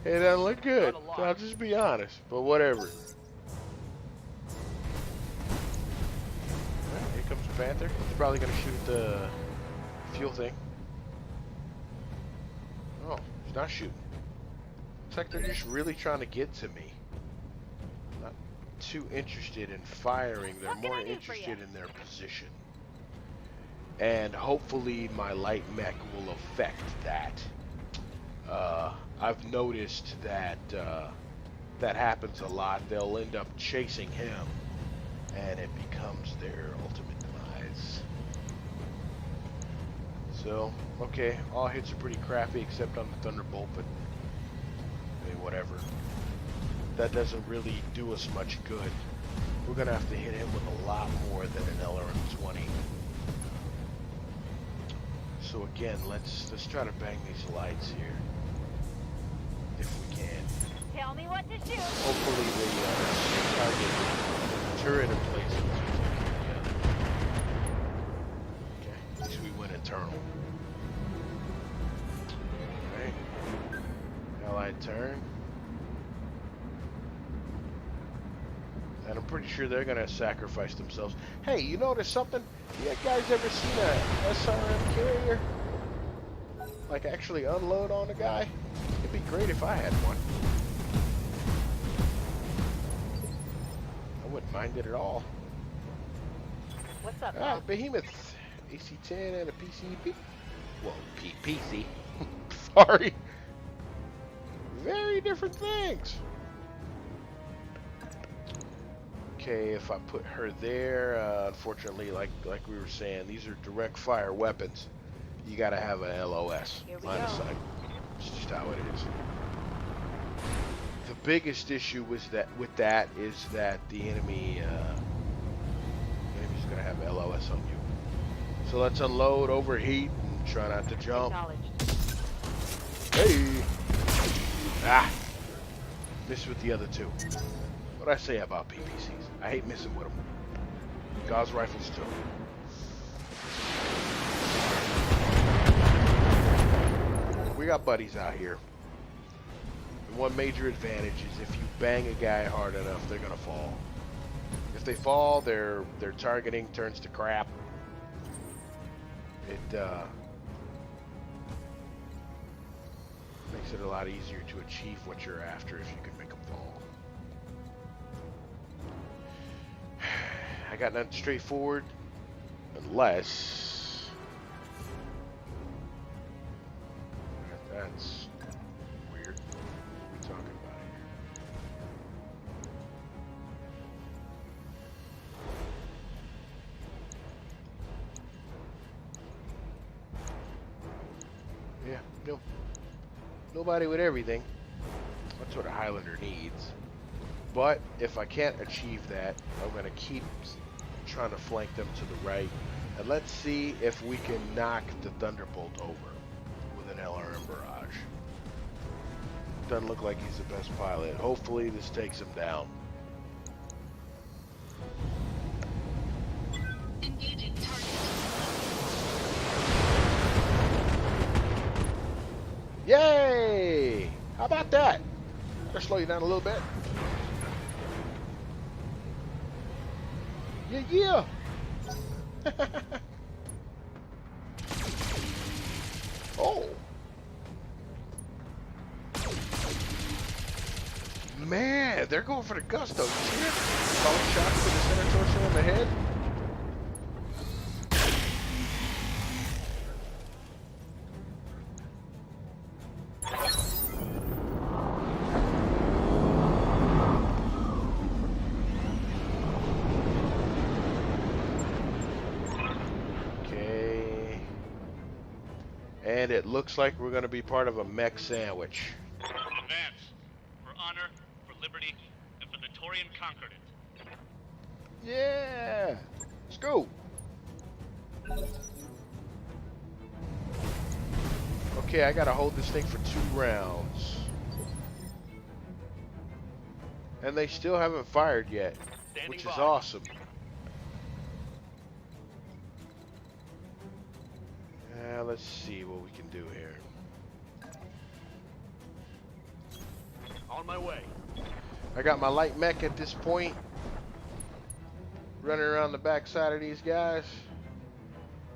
It doesn't look good. So I'll just be honest, but whatever. Alright, here comes the Panther. He's probably gonna shoot the fuel thing. Oh, he's not shooting. Looks like they're just really trying to get to me. Not too interested in firing. They're more interested in their position. And hopefully my light mech will affect that. I've noticed that that happens a lot. They'll end up chasing him, and it becomes their ultimate demise. So, okay, all hits are pretty crappy except on the Thunderbolt, but hey, whatever. That doesn't really do us much good. We're gonna have to hit him with a lot more than an LRM-20. So again, let's try to bang these lights here, if we can. Tell me what to shoot. Hopefully the target turret in place. Okay, at least we went internal. Alright. Allied turn. And I'm pretty sure they're gonna sacrifice themselves. Hey, you notice something? You guys ever seen a SRM carrier? Like actually unload on a guy? It'd be great if I had one. I wouldn't mind it at all. What's up, Ah, Pal? Behemoth. AC-10 and a PCP. Well, PC. Sorry. Very different things. Okay, if I put her there, unfortunately, like we were saying, these are direct fire weapons. You gotta have a LOS, line of sight. It's just how it is. The biggest issue with that is that the enemy's gonna have LOS on you. So let's unload, overheat, and try not to jump. Acknowledged. Hey! Ah! Miss with the other two. What'd I say about PPCs? I hate missing with them. Gauss rifles too. We got buddies out here. And one major advantage is if you bang a guy hard enough, they're gonna fall. If they fall, their targeting turns to crap. It makes it a lot easier to achieve what you're after if you can make them fall. I got nothing straightforward, unless that's weird. What are we talking about here? Yeah, no. Nobody with everything. That's what a Highlander needs. But if I can't achieve that, I'm going to keep trying to flank them to the right. And let's see if we can knock the Thunderbolt over with an LRM barrage. Doesn't look like he's the best pilot. Hopefully this takes him down. Engaging target. Yay! How about that? Better slow you down a little bit. Yeah, yeah. Oh. Man, they're going for the gusto. You see it? Solid shots to the center torso in the head. And it looks like we're going to be part of a mech sandwich. Advance. For honor, for liberty, and for the Torian conquered it. Yeah! Let's go! Okay, I got to hold this thing for 2 rounds. And they still haven't fired yet, which is awesome. Let's see what we can do here. On my way. I got my light mech at this point. Running around the backside of these guys.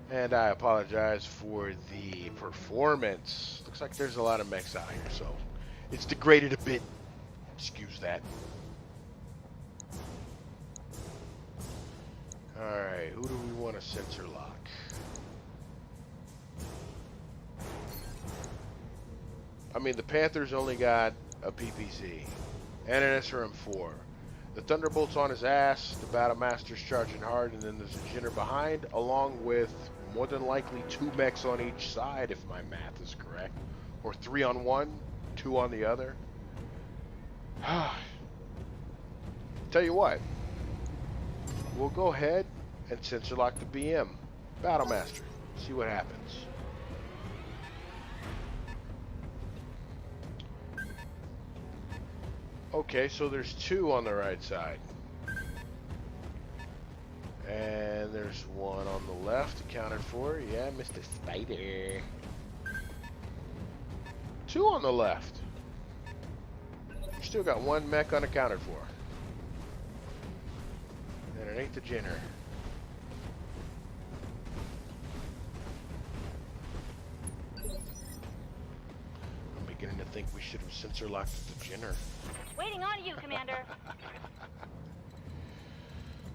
And I apologize for the performance. Looks like there's a lot of mechs out here, so it's degraded a bit. Excuse that. Alright, who do we want to sensor lock? I mean, the Panthers only got a PPC and an SRM-4. The Thunderbolt's on his ass, the Battlemaster's charging hard, and then there's a Jinner behind, along with more than likely 2 mechs on each side, if my math is correct. Or 3 on one, 2 on the other. Tell you what, we'll go ahead and sensor lock the BM. Battlemaster, see what happens. Okay, so there's 2 on the right side. And there's 1 on the left accounted for. Yeah, Mr. Spider. 2 on the left. You still got 1 mech unaccounted for. And it ain't the Jinner. I'm beginning to think we should have sensor locked the Jinner. Waiting on you, Commander.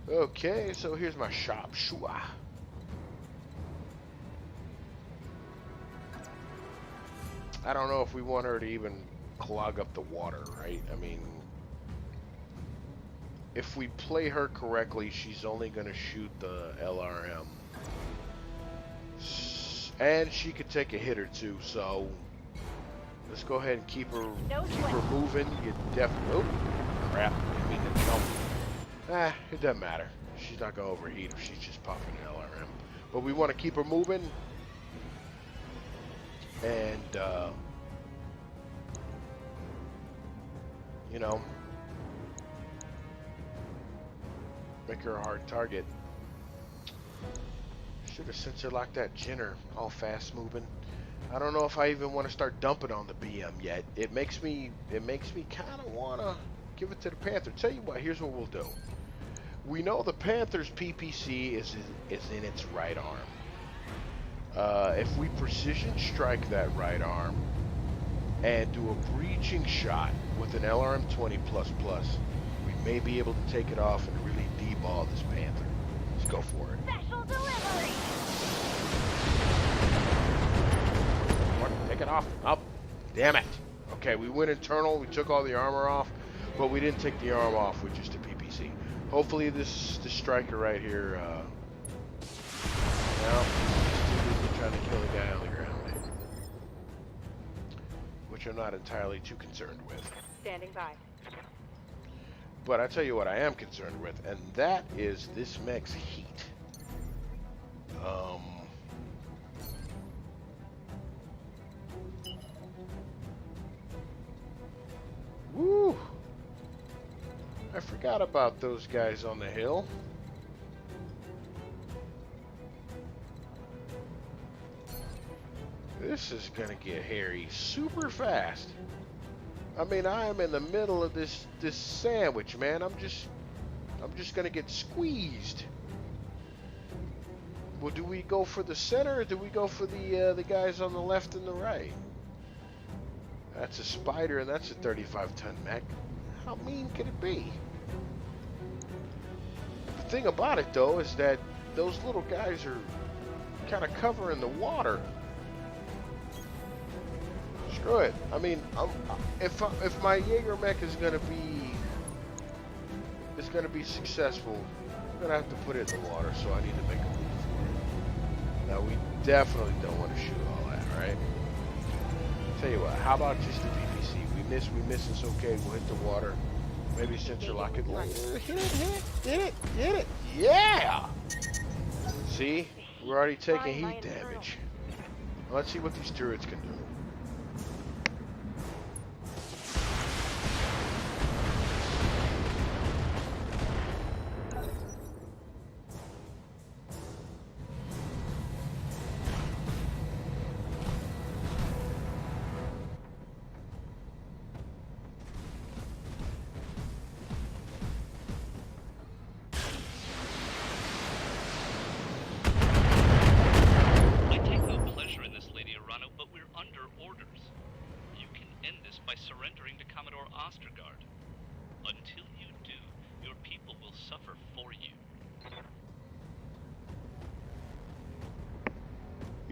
Okay, so here's my shop. Shua. I don't know if we want her to even clog up the water, right? I mean, if we play her correctly, she's only going to shoot the LRM. And she could take a hit or 2, so let's go ahead and keep her moving. You definitely... Oh, crap. I mean to jump. It doesn't matter. She's not going to overheat if she's just popping an LRM. But we want to keep her moving. And, you know, make her a hard target. Should have sensor locked that Jenner, all fast moving. I don't know if I even want to start dumping on the BM yet. It makes me kind of want to give it to the Panther. Tell you what, here's what we'll do. We know the Panther's PPC is in its right arm. If we precision strike that right arm and do a breaching shot with an LRM-20++, we may be able to take it off and really deball this Panther. Let's go for it. Special delivery! Take it off. Up. Damn it. Okay, we went internal. We took all the armor off, but we didn't take the arm off with just a PPC. Hopefully this striker right here, well, he's trying to kill the guy on the ground, which I'm not entirely too concerned with. Standing by. But I tell you what I am concerned with, and that is this mech's heat. Woo! I forgot about those guys on the hill. This is gonna get hairy super fast. I mean, I am in the middle of this sandwich, man. I'm just gonna get squeezed. Well, do we go for the center, or do we go for the guys on the left and the right? That's a Spider, and that's a 35-ton mech. How mean could it be? The thing about it, though, is that those little guys are kind of covering the water. Screw it. I mean, if my Jaeger mech is gonna be successful, I'm gonna have to put it in the water. So I need to make a move for it. Now we definitely don't want to shoot all that, right? Tell you what, how about just the PPC? We miss, it's okay. We'll hit the water. Maybe sensor lock it. Hit it. Yeah! See? We're already taking heat damage. Let's see what these turrets can do.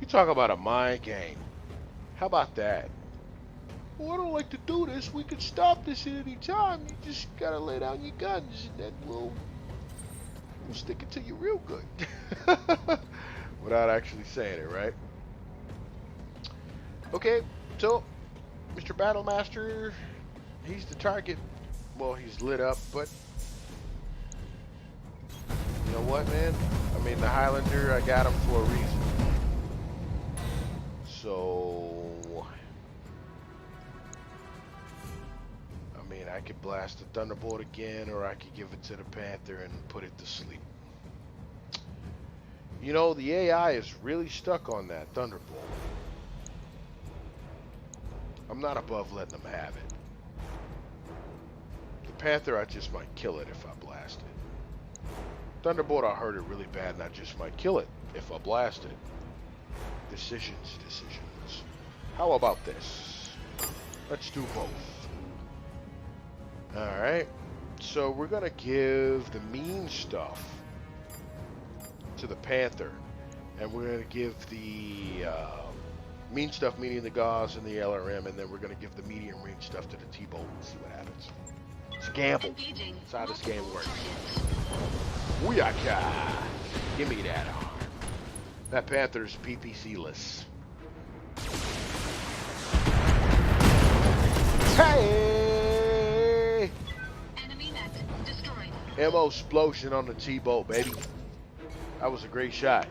Talk about a mind game. How about that? Well, I don't like to do this. We could stop this at any time. You just gotta lay down your guns, and then we'll stick it to you real good. Without actually saying it, right? Okay, so Mr. Battlemaster, he's the target. Well, he's lit up, but you know what, man? I mean, the Highlander, I got him for a reason. So, I mean, I could blast the Thunderbolt again, or I could give it to the Panther and put it to sleep. You know, the AI is really stuck on that Thunderbolt. I'm not above letting them have it. The Panther, I just might kill it if I blast it. Thunderbolt, I hurt it really bad, and I just might kill it if I blast it. Decisions. How about this? Let's do both. Alright. So we're going to give the mean stuff to the Panther. And we're going to give the mean stuff, meaning the Gauss and the LRM. And then we're going to give the medium range stuff to the T-Bolt and see what happens. It's a gamble. That's how this game works. Booyaka! Give me that arm. That Panther's PPC-less. Hey! Enemy mech destroyed. Ammo explosion on the T-Bolt, baby. That was a great shot.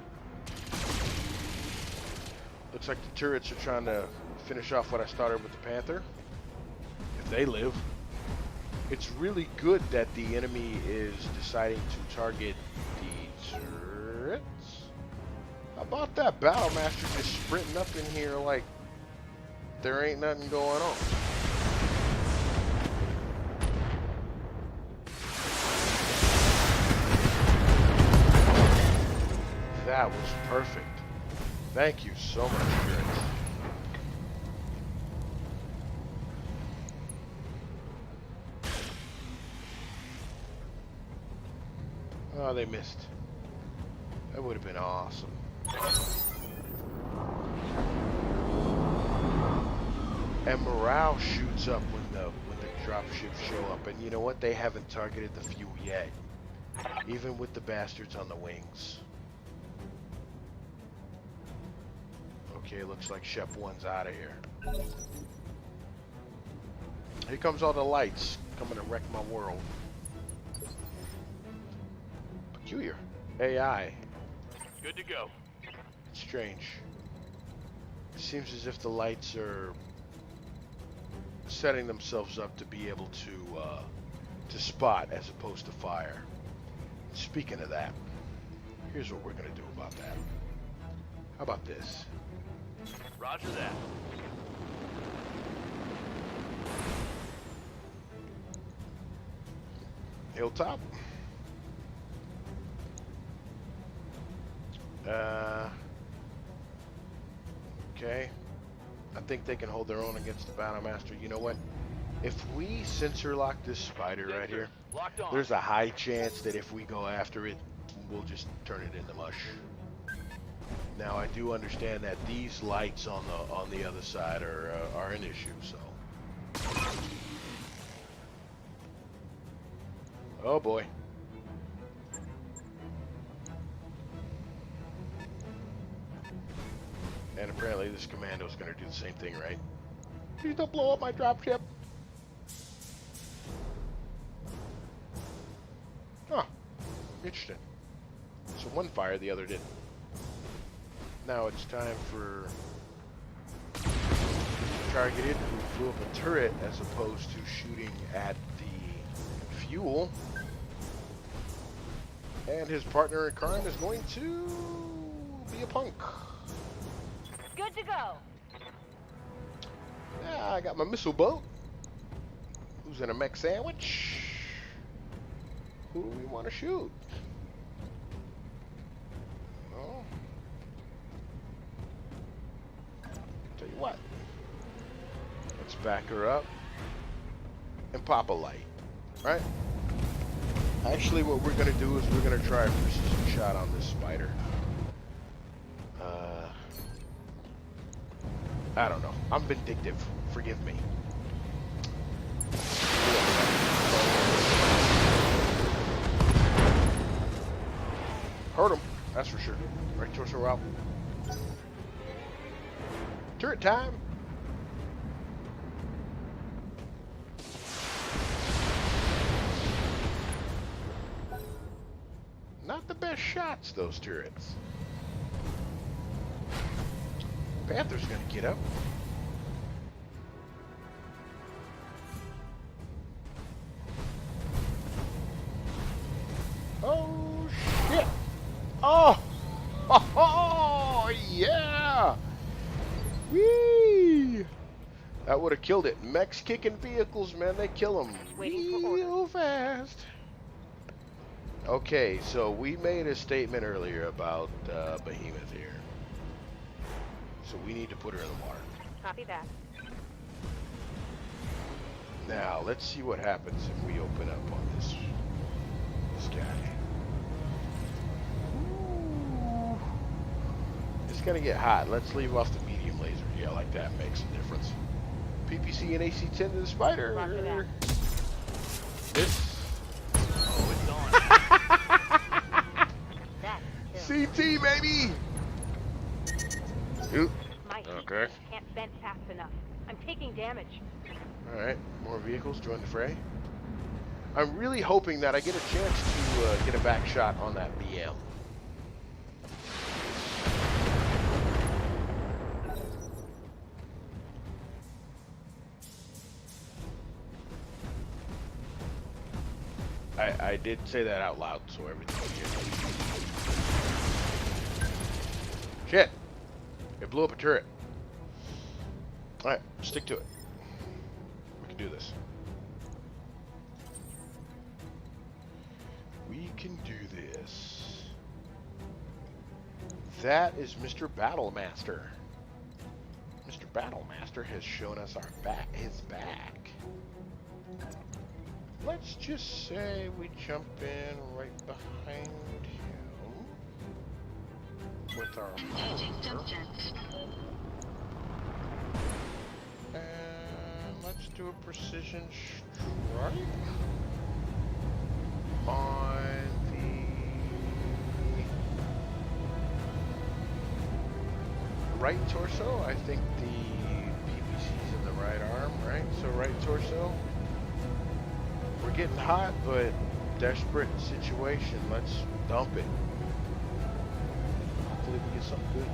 Looks like the turrets are trying to finish off what I started with the Panther. If they live. It's really good that the enemy is deciding to target the turrets. How about that Battlemaster just sprinting up in here like there ain't nothing going on? That was perfect. Thank you so much, Chris. Oh, they missed. That would have been awesome. And morale shoots up when the dropships show up. And you know what? They haven't targeted the fuel yet. Even with the bastards on the wings. Okay, looks like Shep 1's out of here. Here comes all the lights coming to wreck my world. Peculiar. AI. Good to go. Strange. It seems as if the lights are setting themselves up to be able to spot as opposed to fire. Speaking of that, here's what we're gonna do about that. How about this? Roger that. Hilltop. Okay. I think they can hold their own against the Battlemaster. You know what? If we sensor lock this spider right here, Locked on. there's a high chance that if we go after it, we'll just turn it into mush. Now I do understand that these lights on the other side are an issue. So. Oh boy. And apparently this commando's gonna do the same thing, right? Please don't blow up my dropship. Huh. Interesting. So one fired, the other didn't. Now it's time for targeted who blew up a turret as opposed to shooting at the fuel. And his partner in crime is going to be a punk. Good to go. Yeah, I got my missile boat. Who's in a mech sandwich? Who do we want to shoot? Oh. Tell you what. Let's back her up and pop a light. Right? Actually, what we're going to do is we're going to try a precision shot on this spider. I don't know. I'm vindictive. Forgive me. Hurt him. That's for sure. Right torso out. Turret time. Not the best shots, those turrets. Panther's gonna get up. Oh shit! Oh! Oh yeah! Whee! That would have killed it. Mechs kicking vehicles, man. They kill them real fast. Okay, so we made a statement earlier about Behemoth here. So we need to put her in the water. Copy that. Now, let's see what happens if we open up on this guy. Ooh. It's gonna get hot. Let's leave off the medium laser. Yeah, like that makes a difference. PPC and AC-10 to the spider. Roger that. This. Oh, it's on. That. CT, baby! Oop. My heat Okay. can't vent fast enough. I'm taking damage. Alright, more vehicles join the fray. I'm really hoping that I get a chance to get a back shot on that BM. I did say that out loud, so everything was good. Shit! It blew up a turret. Alright, stick to it. We can do this. We can do this. That is Mr. Battlemaster. Mr. Battlemaster has shown us his back. Let's just say we jump in right behind him with our Engaging jump jets. and let's do a precision strike on the right torso. I think the PPC's in the right arm, right? So right torso. We're getting hot, but desperate situation. Let's dump it. Hopefully we get something good.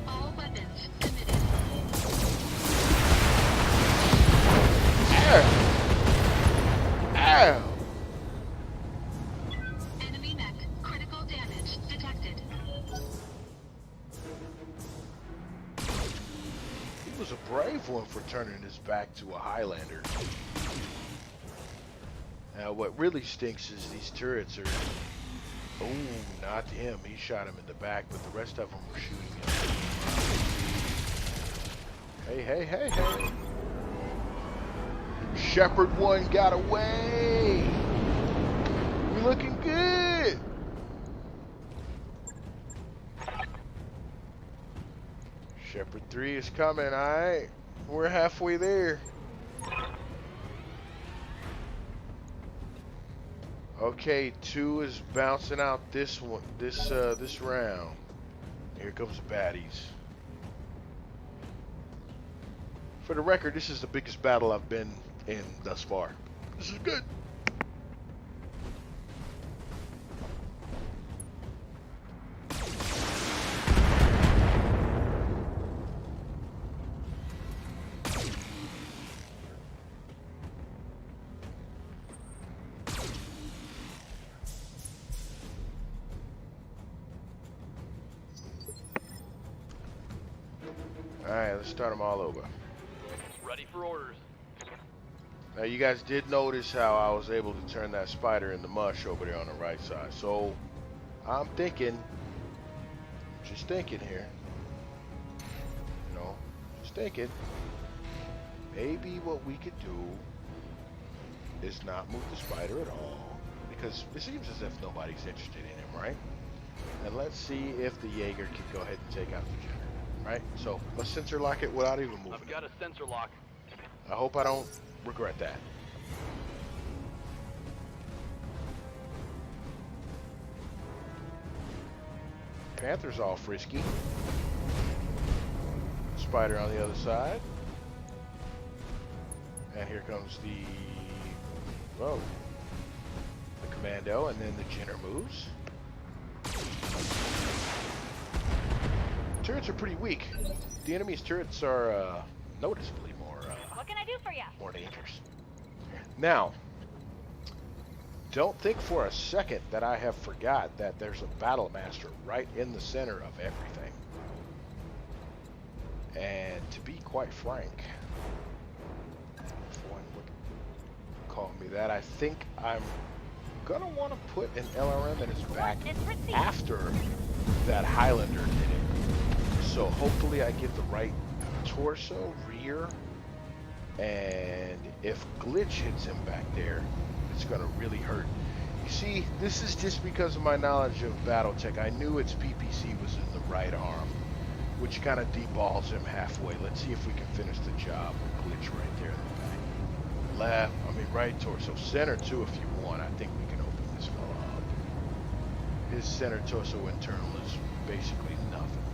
All weapons committed. Ow! Ow! Enemy mech. Critical damage detected. He was a brave one for turning his back to a Highlander. Now, what really stinks is these turrets are... Oh, not him. He shot him in the back, but the rest of them were shooting him. Hey, hey, hey, hey. Shepherd 1 got away. We're looking good. Shepherd 3 is coming, alright? We're halfway there. Okay, 2 is bouncing out this one, this round. Here comes the baddies. For the record, this is the biggest battle I've been in thus far. This is good. Alright, let's start them all over. Ready for orders. Now you guys did notice how I was able to turn that spider into mush over there on the right side. So I'm thinking, just thinking here, you know, just thinking, maybe what we could do is not move the spider at all, because it seems as if nobody's interested in him, right? And let's see if the Jaeger can go ahead and take out the Jenner. Right, so let's sensor lock it without even moving. I've got a sensor lock. I hope I don't regret that. Panther's all frisky. Spider on the other side. And here comes the commando, and then the Jenner moves. Turrets are pretty weak. The enemy's turrets are noticeably more What can I do for you? more dangerous. Now, don't think for a second that I have forgot that there's a Battlemaster right in the center of everything. And to be quite frank, if one would call me that, I think I'm gonna want to put an LRM in his back after that Highlander did it. So hopefully I get the right torso, rear, and if glitch hits him back there, it's gonna really hurt. You see, this is just because of my knowledge of BattleTech. I knew its PPC was in the right arm, which kind of deballs him halfway. Let's see if we can finish the job with glitch right there in the back. Left, right torso. Center too if you want. I think we can open this fella up. His center torso internal is basically nothing.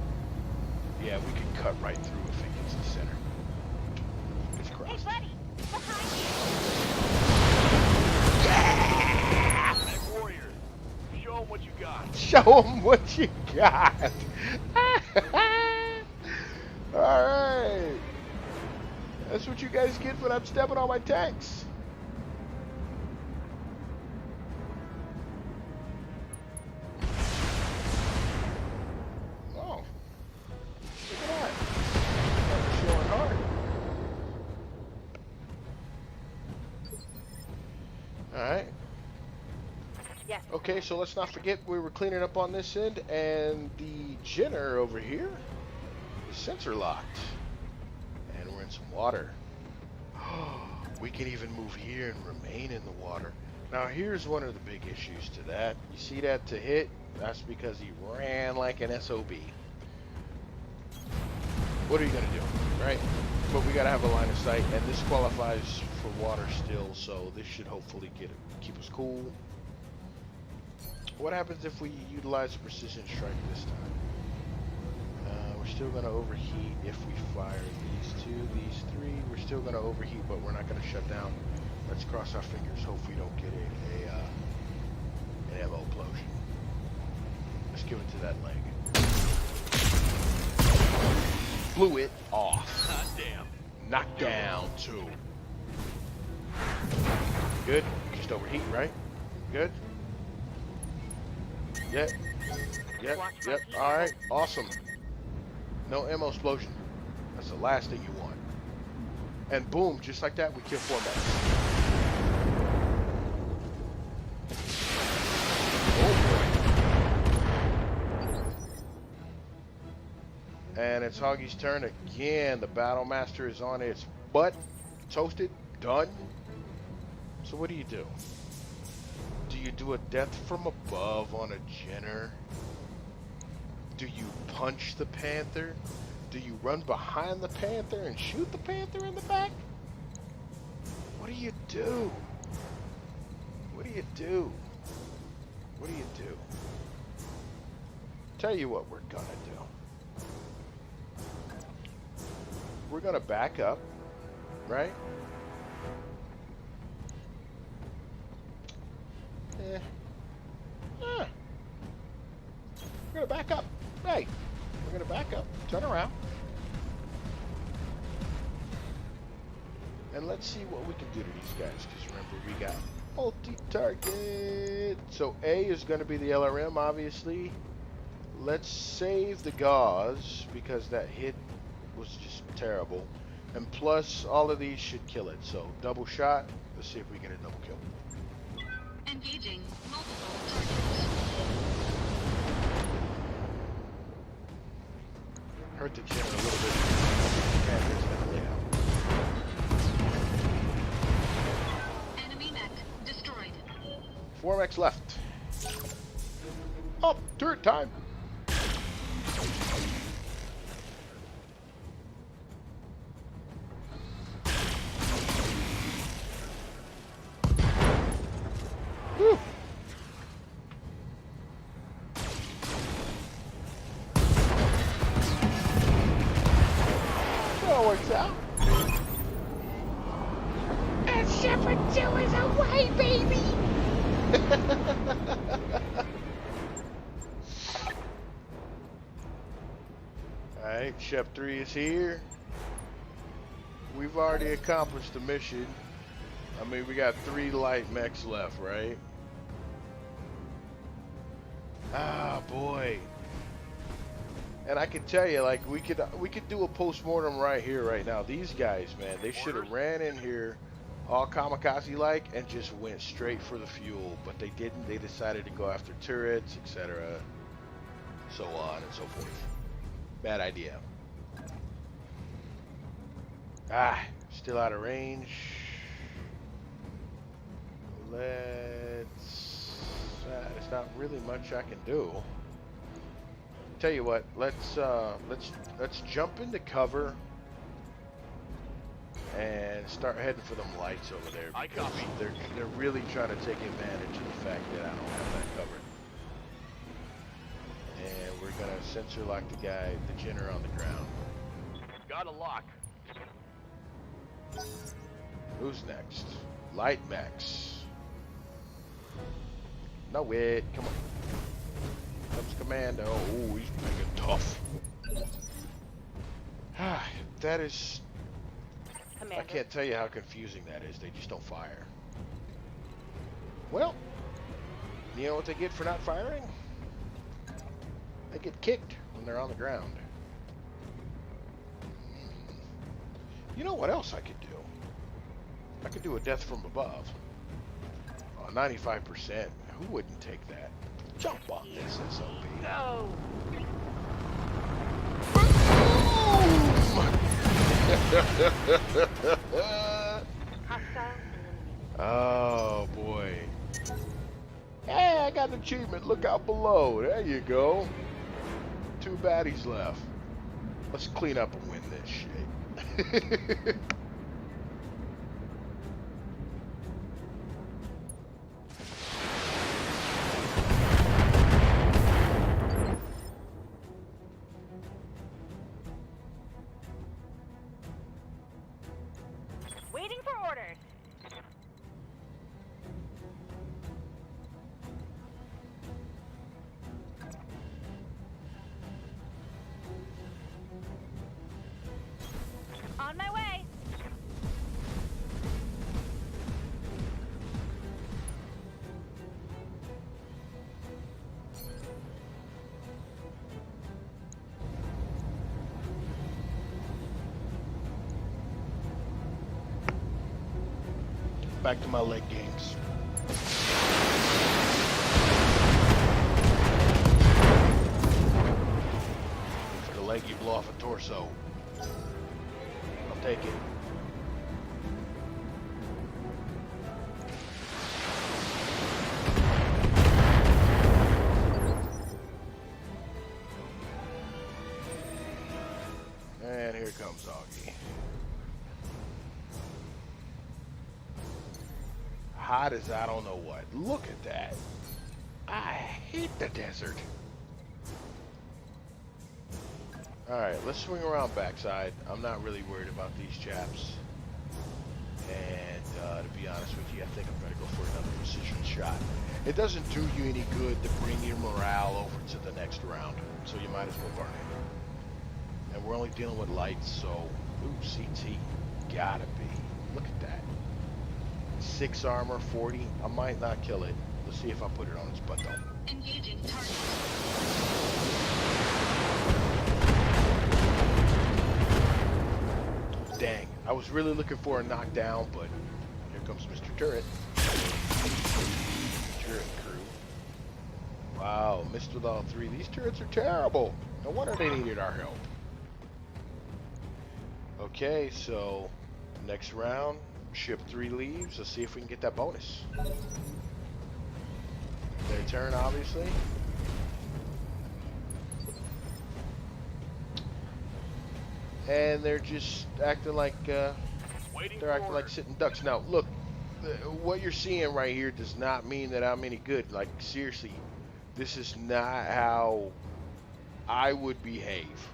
Yeah, we can cut right through if it gets the center. It's crossed. Hey, buddy! Behind you! Hey, warriors, show them what you got. Show them what you got. Alright. That's what you guys get when I'm stepping on my tanks. Okay, so let's not forget we were cleaning up on this end, and the Jenner over here is sensor locked. And we're in some water. We can even move here and remain in the water. Now here's one of the big issues to that. You see that to hit? That's because he ran like an SOB. What are you gonna do, right? But we gotta have a line of sight, and this qualifies for water still, so this should hopefully keep us cool. What happens if we utilize a precision strike this time? We're still gonna overheat if we fire these two, these three. We're still gonna overheat, but we're not gonna shut down. Let's cross our fingers. Hope we don't get an ammo explosion. Let's give it to that leg. Blew it off. Hot damn. Knocked down two. Good. Just overheat, right? Good. Yep. Yep. Yep. All right. Awesome. No ammo explosion. That's the last thing you want. And boom, just like that, we kill 4 men. Oh boy. And it's Hawggy's turn again. The Battle Master is on its butt. Toasted. Done. So what do you do? Do you do a death from above on a Jenner? Do you punch the Panther? Do you run behind the Panther and shoot the Panther in the back? What do you do? What do you do? What do you do? Tell you what we're gonna do. We're gonna back up, right? We're gonna back up. Hey, we're gonna back up. Turn around. And let's see what we can do to these guys. Because remember, we got multi-target. So A is gonna be the LRM, obviously. Let's save the gauze because that hit was just terrible. And plus, all of these should kill it. So double shot. Let's see if we get a double kill. Engaging multiple targets. Hurt the Jenner a little bit. Panther's gonna lay out. Enemy mech destroyed. 4 mechs left. Up, turret time. Whew. That works out. And Shepherd 2 is away, baby! Alright, Shep 3 is here. We've already accomplished the mission. I mean, we got 3 light mechs left, right? Ah, boy. And I can tell you, like, we could do a post-mortem right here, right now. These guys, man, they should have ran in here all kamikaze-like and just went straight for the fuel. But they didn't. They decided to go after turrets, etc. So on and so forth. Bad idea. Ah, still out of range. Let's... there's not really much I can do. Tell you what, let's jump into cover and start heading for them lights over there. I copy. They're really trying to take advantage of the fact that I don't have that covered. And we're gonna sensor lock the guy, the Jenner, on the ground. Got a lock. Who's next? Light Max. No wait, come on. Comes Commando. Oh, he's making tough. That is... Commander. I can't tell you how confusing that is. They just don't fire. Well, you know what they get for not firing? They get kicked when they're on the ground. You know what else I could do? I could do a death from above. 95%. Who wouldn't take that? Jump on this SOB. Go! Hostile eliminated. Oh boy. Hey, I got an achievement. Look out below. There you go. 2 baddies left. Let's clean up and win this shit. Waiting for orders. On my way. Back to my leg games. For the leg, you blow off a torso. I'll take it. And here comes Hawggy. Hot as I don't know what. Look at that. I hate the desert. Alright, let's swing around backside. I'm not really worried about these chaps. And to be honest with you, I think I'm going to go for another precision shot. It doesn't do you any good to bring your morale over to the next round. So you might as well burn it. And we're only dealing with lights, so... Ooh, CT. Gotta be. Look at that. 6 armor, 40. I might not kill it. Let's see if I put it on its butt though. Engaging target. Dang. I was really looking for a knockdown, but here comes Mr. Turret. Turret crew. Wow, missed with all 3. These turrets are terrible. No wonder they needed our help. Okay, so next round. Ship 3 leaves. Let's see if we can get that bonus. Their turn, obviously. And they're just acting like sitting ducks. Now, look, what you're seeing right here does not mean that I'm any good. Like, seriously, this is not how I would behave.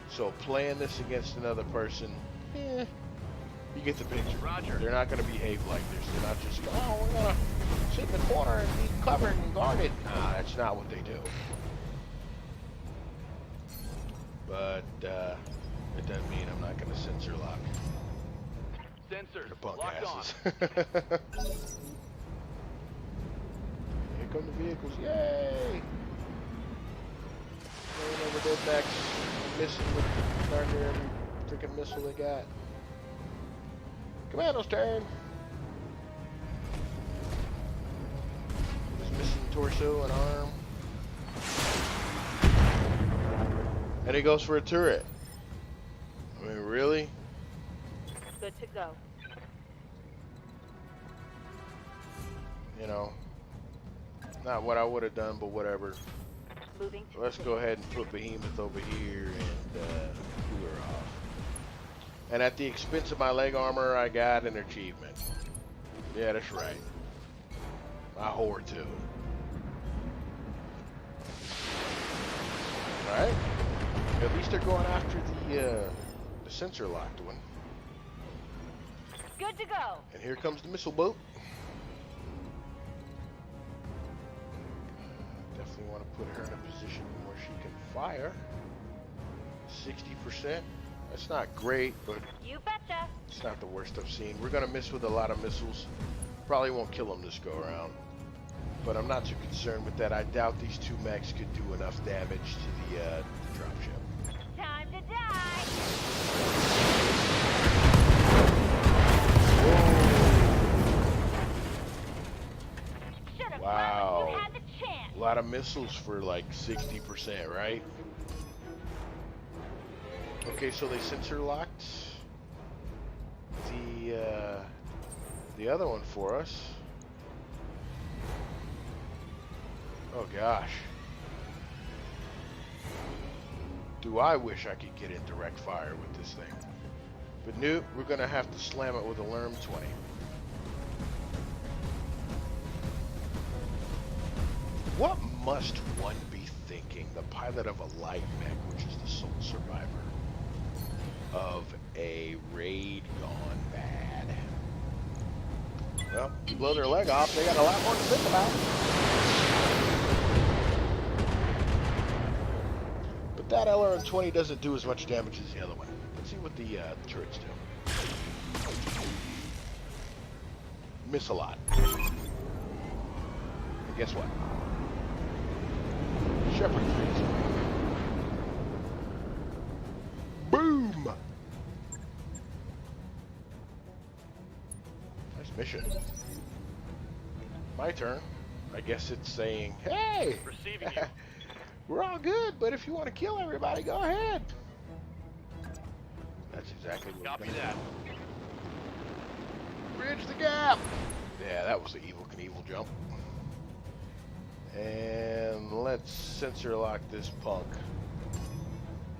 So playing this against another person, you get the picture. Roger. They're not going to behave like this. They're not just, oh, we're going to sit in the corner and be covered and guarded. Nah, that's not what they do. But it doesn't mean I'm not going to sensor lock. Sensors The punk locked asses. on. Here come the vehicles. Yay! Going over their backs, missing with darn near every freaking missile they got. Commando's turn. Just missing torso and arm. And he goes for a turret. I mean, really? Good to go. You know, not what I would have done, but whatever. Moving to Let's go ahead and put Behemoth over here and cool her off. And at the expense of my leg armor, I got an achievement. Yeah, that's right. I whore too. Alright. At least they're going after the sensor locked one. Good to go. And here comes the missile boat. Definitely want to put her in a position where she can fire. 60%. That's not great, but You betcha. it's not the worst I've seen. We're gonna miss with a lot of missiles. Probably won't kill them this go around. But I'm not too concerned with that. I doubt these 2 mechs could do enough damage to the dropship. Time to die. Should have Wow. You had the chance. A lot of missiles for like 60%, right? Okay, so they sensor locked the other one for us. Oh gosh. Do I wish I could get in direct fire with this thing. But nope, we're gonna have to slam it with a LRM 20. What must one be thinking, the pilot of a light mech, which is the sole survivor of a raid gone bad? Well, you blow their leg off, they got a lot more to think about. But that LRM-20 doesn't do as much damage as the other one. Let's see what the turrets do. Miss a lot. And guess what? Shepherd freeze. Boom! Nice mission. My turn. I guess it's saying, hey! Receiving you. We're all good, but if you want to kill everybody, go ahead. That's exactly what Copy we're gonna that. do. Bridge the gap! Yeah, that was the Evil Knievel jump. And let's sensor lock this punk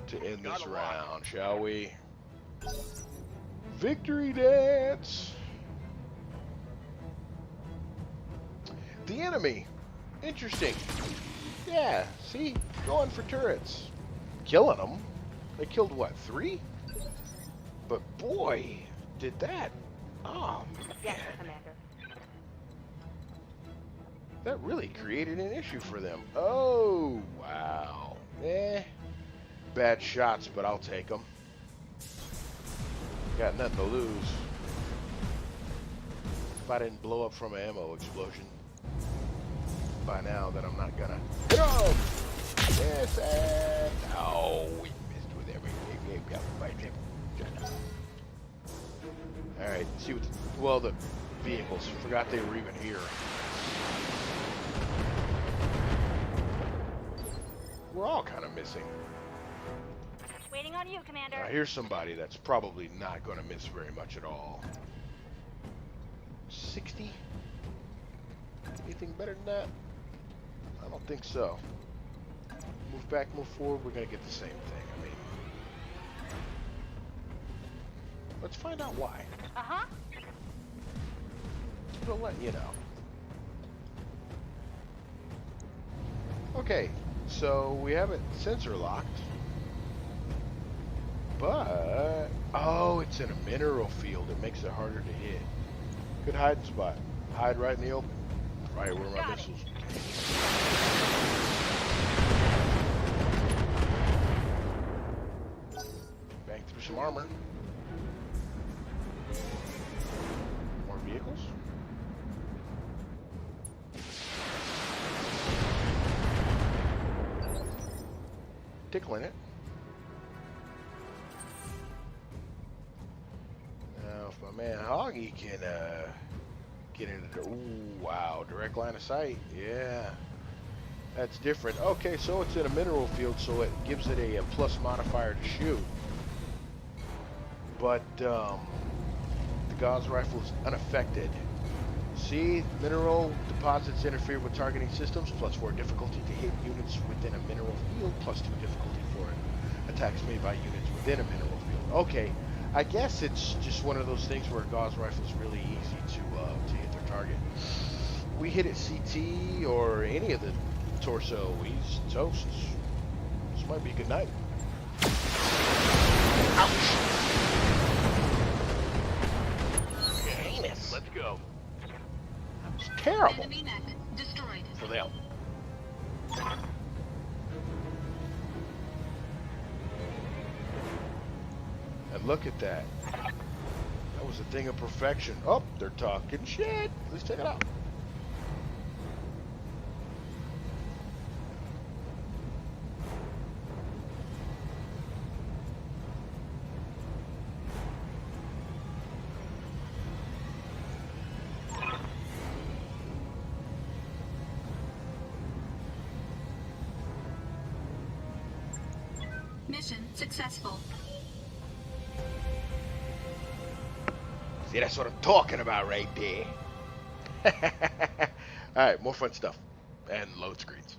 to end this round, shall we? Victory dance! The enemy. Interesting. Yeah, see? Going for turrets. Killing them. They killed, what, 3? But boy, did that. Oh, Yes, man. Commander. That really created an issue for them. Oh, wow. Bad shots, but I'll take them. Got nothing to lose. If I didn't blow up from an ammo explosion by now, that I'm not gonna. Go! Yes, and oh, we missed with everything. All right, see what. Well, the vehicles. Forgot they were even here. We're all kind of missing. Waiting on you, Commander. Now, here's somebody that's probably not going to miss very much at all. 60? Anything better than that? I don't think so. Move back, move forward, we're going to get the same thing. I mean, let's find out why. Uh-huh. We'll let you know. Okay, so we have it sensor locked. But, oh, it's in a mineral field. It makes it harder to hit. Good hiding spot. Hide right in the open. Right where my missiles. Bang through some armor. More vehicles. Tickling it. Now, if my man Hawggy can get into the, ooh, wow, direct line of sight, yeah, that's different. Okay, so it's in a mineral field, so it gives it a plus modifier to shoot. But the Gauss rifle is unaffected. See, mineral deposits interfere with targeting systems, +4 difficulty to hit units within a mineral field, +2 difficulty for attacks made by units within a mineral field. Okay, I guess it's just one of those things where a Gauss rifle is really easy to hit their target. We hit it CT or any of the torso, he's toast. This might be a good night. Ouch! Heinous. Let's go. It's terrible Enemy mech destroyed. for them. And look at that. That was a thing of perfection. Oh, they're talking shit. Let's check it out. Mission successful. See, that's what I'm talking about right there. Alright, more fun stuff. And load screens.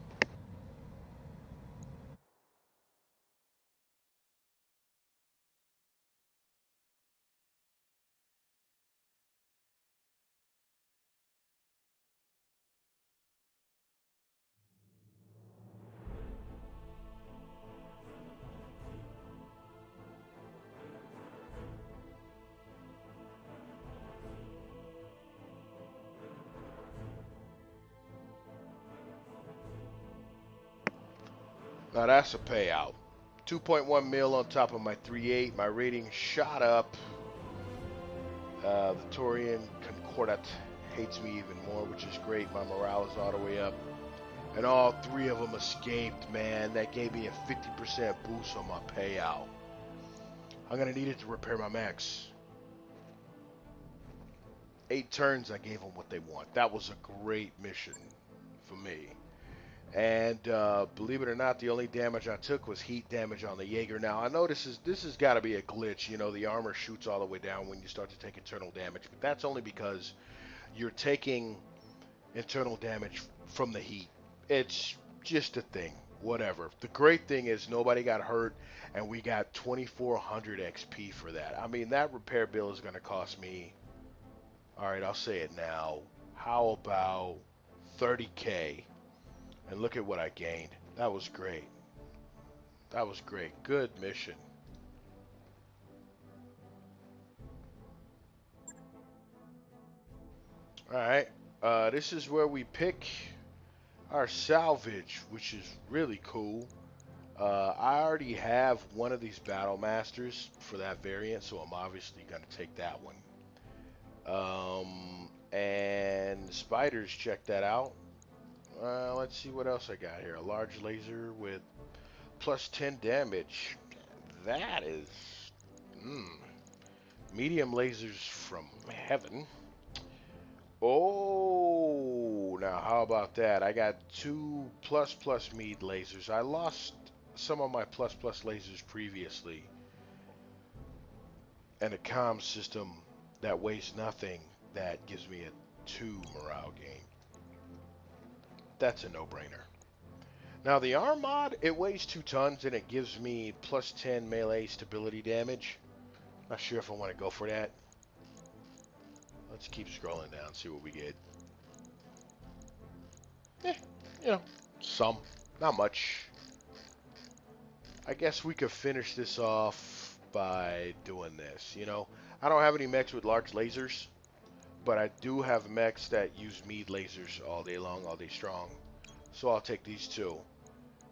Now that's a payout. 2.1 mil on top of my 3.8. My rating shot up. The Taurian Concordat hates me even more, which is great. My morale is all the way up. And all three of them escaped, man. That gave me a 50% boost on my payout. I'm going to need it to repair my mechs. 8 turns, I gave them what they want. That was a great mission for me. And believe it or not, the only damage I took was heat damage on the Jaeger. Now, I know this has got to be a glitch. You know, the armor shoots all the way down when you start to take internal damage. But that's only because you're taking internal damage from the heat. It's just a thing. Whatever. The great thing is nobody got hurt, and we got 2,400 XP for that. I mean, that repair bill is going to cost me, all right, I'll say it now. How about 30K? And look at what I gained. That was great. That was great. Good mission. Alright. This is where we pick our salvage, which is really cool. I already have one of these Battle Masters for that variant, so I'm obviously going to take that one. And spiders, check that out. Let's see what else I got here. A large laser with plus 10 damage. That is... medium lasers from heaven. Oh, now how about that? I got 2 plus mead lasers. I lost some of my plus lasers previously. And a comm system that weighs nothing that gives me a 2 morale gain. That's a no-brainer. Now the arm mod, it weighs 2 tons and it gives me plus 10 melee stability damage. Not sure if I want to go for that. Let's keep scrolling down, see what we get. You know, some. Not much. I guess we could finish this off by doing this, you know. I don't have any mechs with large lasers, but I do have mechs that use mead lasers all day long, all day strong. So I'll take these 2.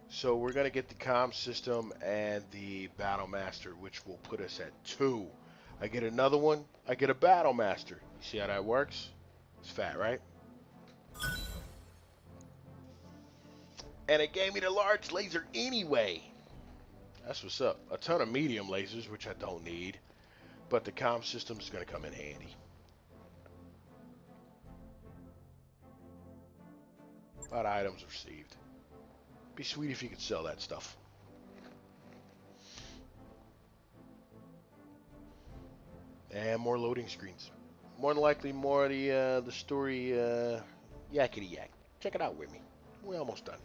So we're going to get the comm system and the Battle Master, which will put us at 2. I get another one, I get a Battle Master. You see how that works? It's fat, right? And it gave me the large laser anyway. That's what's up. A ton of medium lasers, which I don't need. But the comm system is going to come in handy. A lot of items received. Be sweet if you could sell that stuff. And more loading screens. More than likely, more of the story yakety yak. Check it out with me. We're almost done.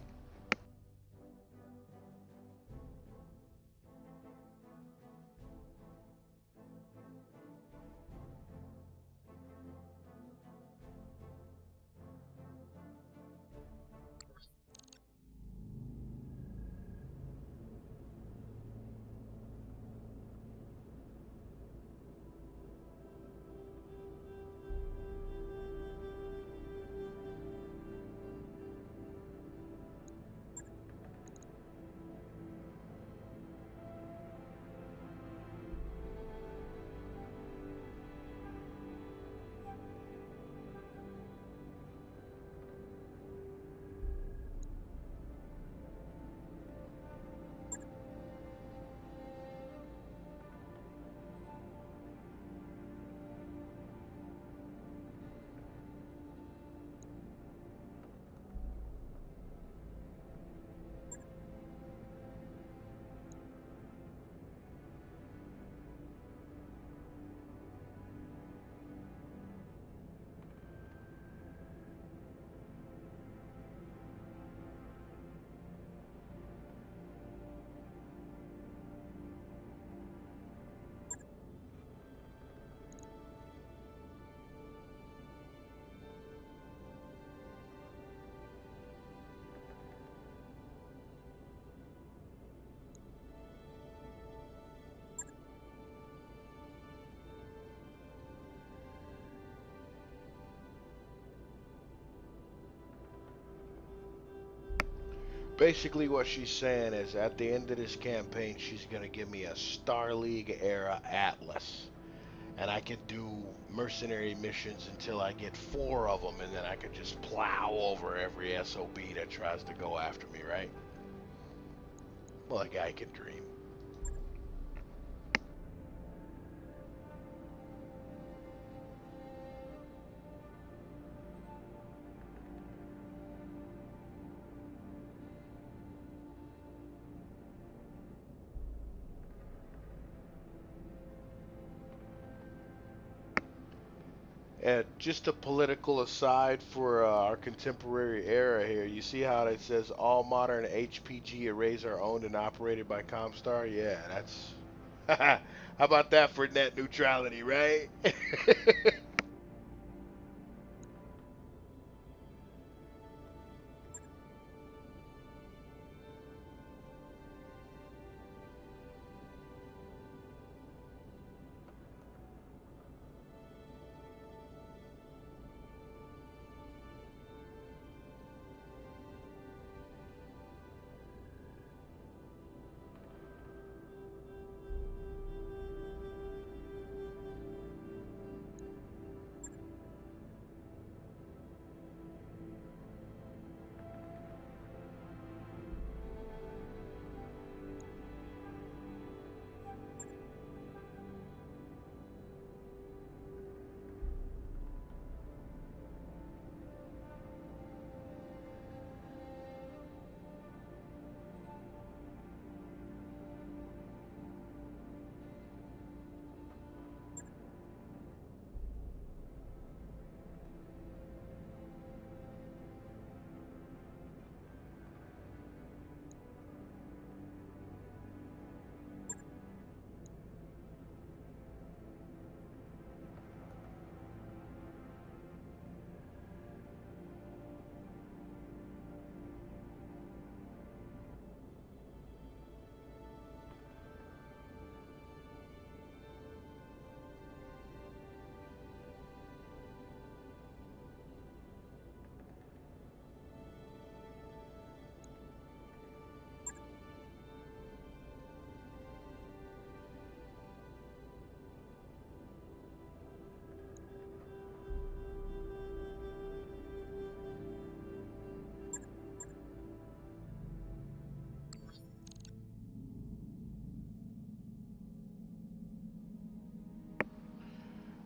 Basically, what she's saying is at the end of this campaign, she's going to give me a Star League era Atlas. And I can do mercenary missions until I get 4 of them, and then I can just plow over every SOB that tries to go after me, right? Well, a guy can dream. Just a political aside for our contemporary era here. You see how it says all modern HPG arrays are owned and operated by Comstar? Yeah, that's... How about that for net neutrality, right?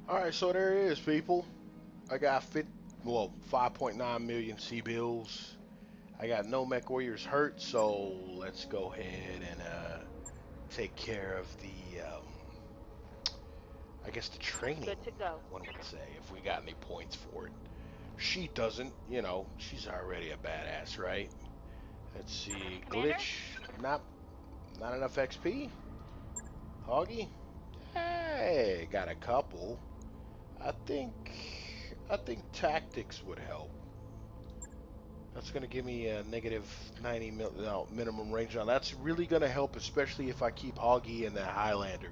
Alright, so there it is, people. I got 5.9 million C-bills. I got no mech warriors hurt, so let's go ahead and take care of the, I guess the training, Good to go. one would say, if we got any points for it. She doesn't, you know, she's already a badass, right? Let's see, Commander? glitch, not enough XP? Hawggy? Hey, got a couple. I think tactics would help. That's gonna give me a negative 90 minimum range on. That's really gonna help, especially if I keep Hawggy in the Highlander,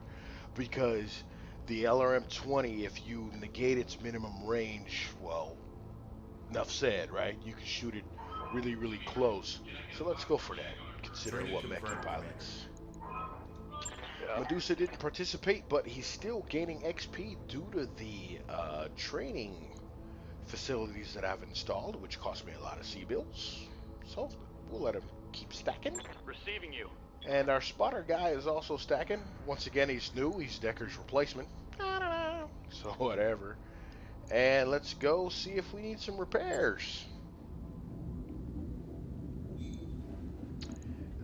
because the LRM-20, if you negate its minimum range, well, enough said, right? You can shoot it really, really close. So let's go for that, considering what mech he pilots. Medusa didn't participate, but he's still gaining XP due to the training facilities that I've installed, which cost me a lot of C-bills. So we'll let him keep stacking. Receiving you. And our spotter guy is also stacking. Once again, he's new. He's Decker's replacement. So whatever. And let's go see if we need some repairs.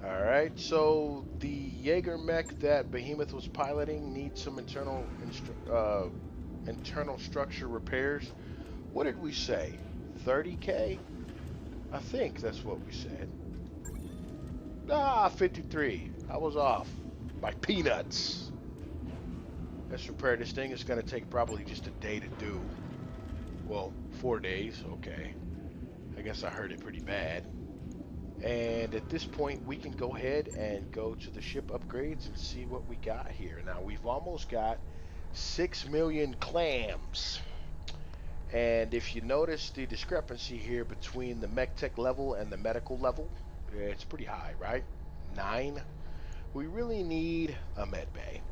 Alright, so the Jaeger mech that Behemoth was piloting needs some internal structure repairs. What did we say? 30K? I think that's what we said. 53. I was off by peanuts. Let's repair this thing. It's going to take probably just a day to do. Well, 4 days. Okay. I guess I heard it pretty bad. And at this point, we can go ahead and go to the ship upgrades and see what we got here. Now, we've almost got 6 million clams. And if you notice the discrepancy here between the mech tech level and the medical level, It's pretty high, right? 9. We really need a med bay.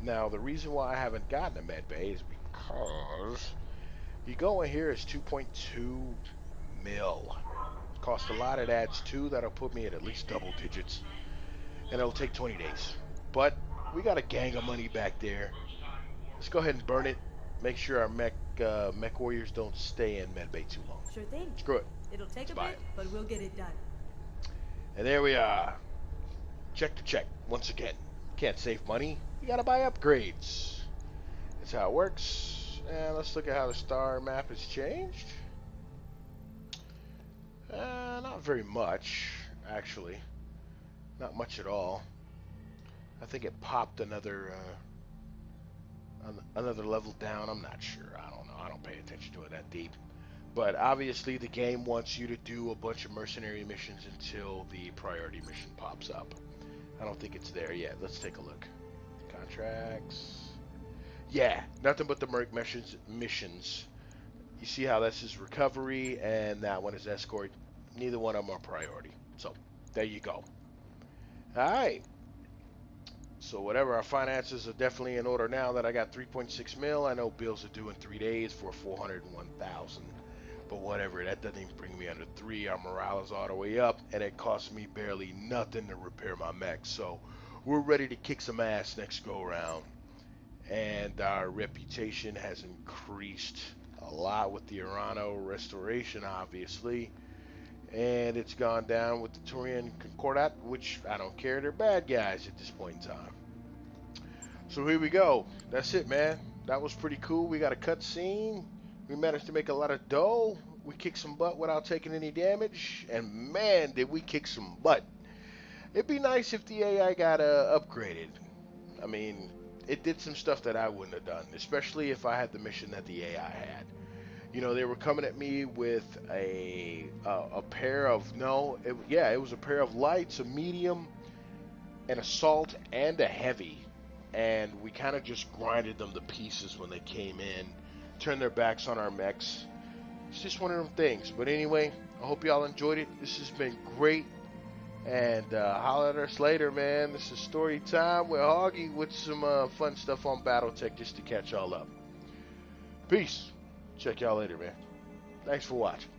Now, the reason why I haven't gotten a med bay is because you go in here, it's 2.2 mil. Cost a lot. It adds 2. That'll put me at least double digits. And it'll take 20 days. But we got a gang of money back there. Let's go ahead and burn it. Make sure our mech warriors don't stay in medbay too long. Sure thing. Screw it. It'll take Let's a buy bit, it. but we'll get it done. And there we are. Check to check. Once again. Can't save money. You gotta buy upgrades. That's how it works. And let's look at how the star map has changed. Not very much, actually. Not much at all. I think it popped another level down. I'm not sure. I don't know. I don't pay attention to it that deep. But obviously the game wants you to do a bunch of mercenary missions until the priority mission pops up. I don't think it's there yet. Let's take a look. Contracts. Yeah, nothing but the merc missions. You see how this is recovery and that one is escort. Neither one of them are priority. So there you go. Alright. So whatever, our finances are definitely in order now that I got 3.6 mil. I know bills are due in 3 days for 401,000. But whatever, that doesn't even bring me under 3. Our morale is all the way up, and it costs me barely nothing to repair my mech. So we're ready to kick some ass next go around. And our reputation has increased a lot with the Urano restoration, obviously. And it's gone down with the Turian Concordat, which I don't care. They're bad guys at this point in time. So here we go. That's it, man. That was pretty cool. We got a cutscene. We managed to make a lot of dough. We kicked some butt without taking any damage. And man, did we kick some butt. It'd be nice if the AI got upgraded. I mean, it did some stuff that I wouldn't have done, especially if I had the mission that the AI had. You know, they were coming at me with a pair of, it was a pair of lights, a medium, an assault, and a heavy. And we kind of just grinded them to pieces when they came in, turned their backs on our mechs. It's just one of them things. But anyway, I hope y'all enjoyed it. This has been great. And holler at us later, man. This is story time with Hawggy with some fun stuff on BattleTech just to catch y'all up. Peace. Check y'all later, man. Thanks for watching.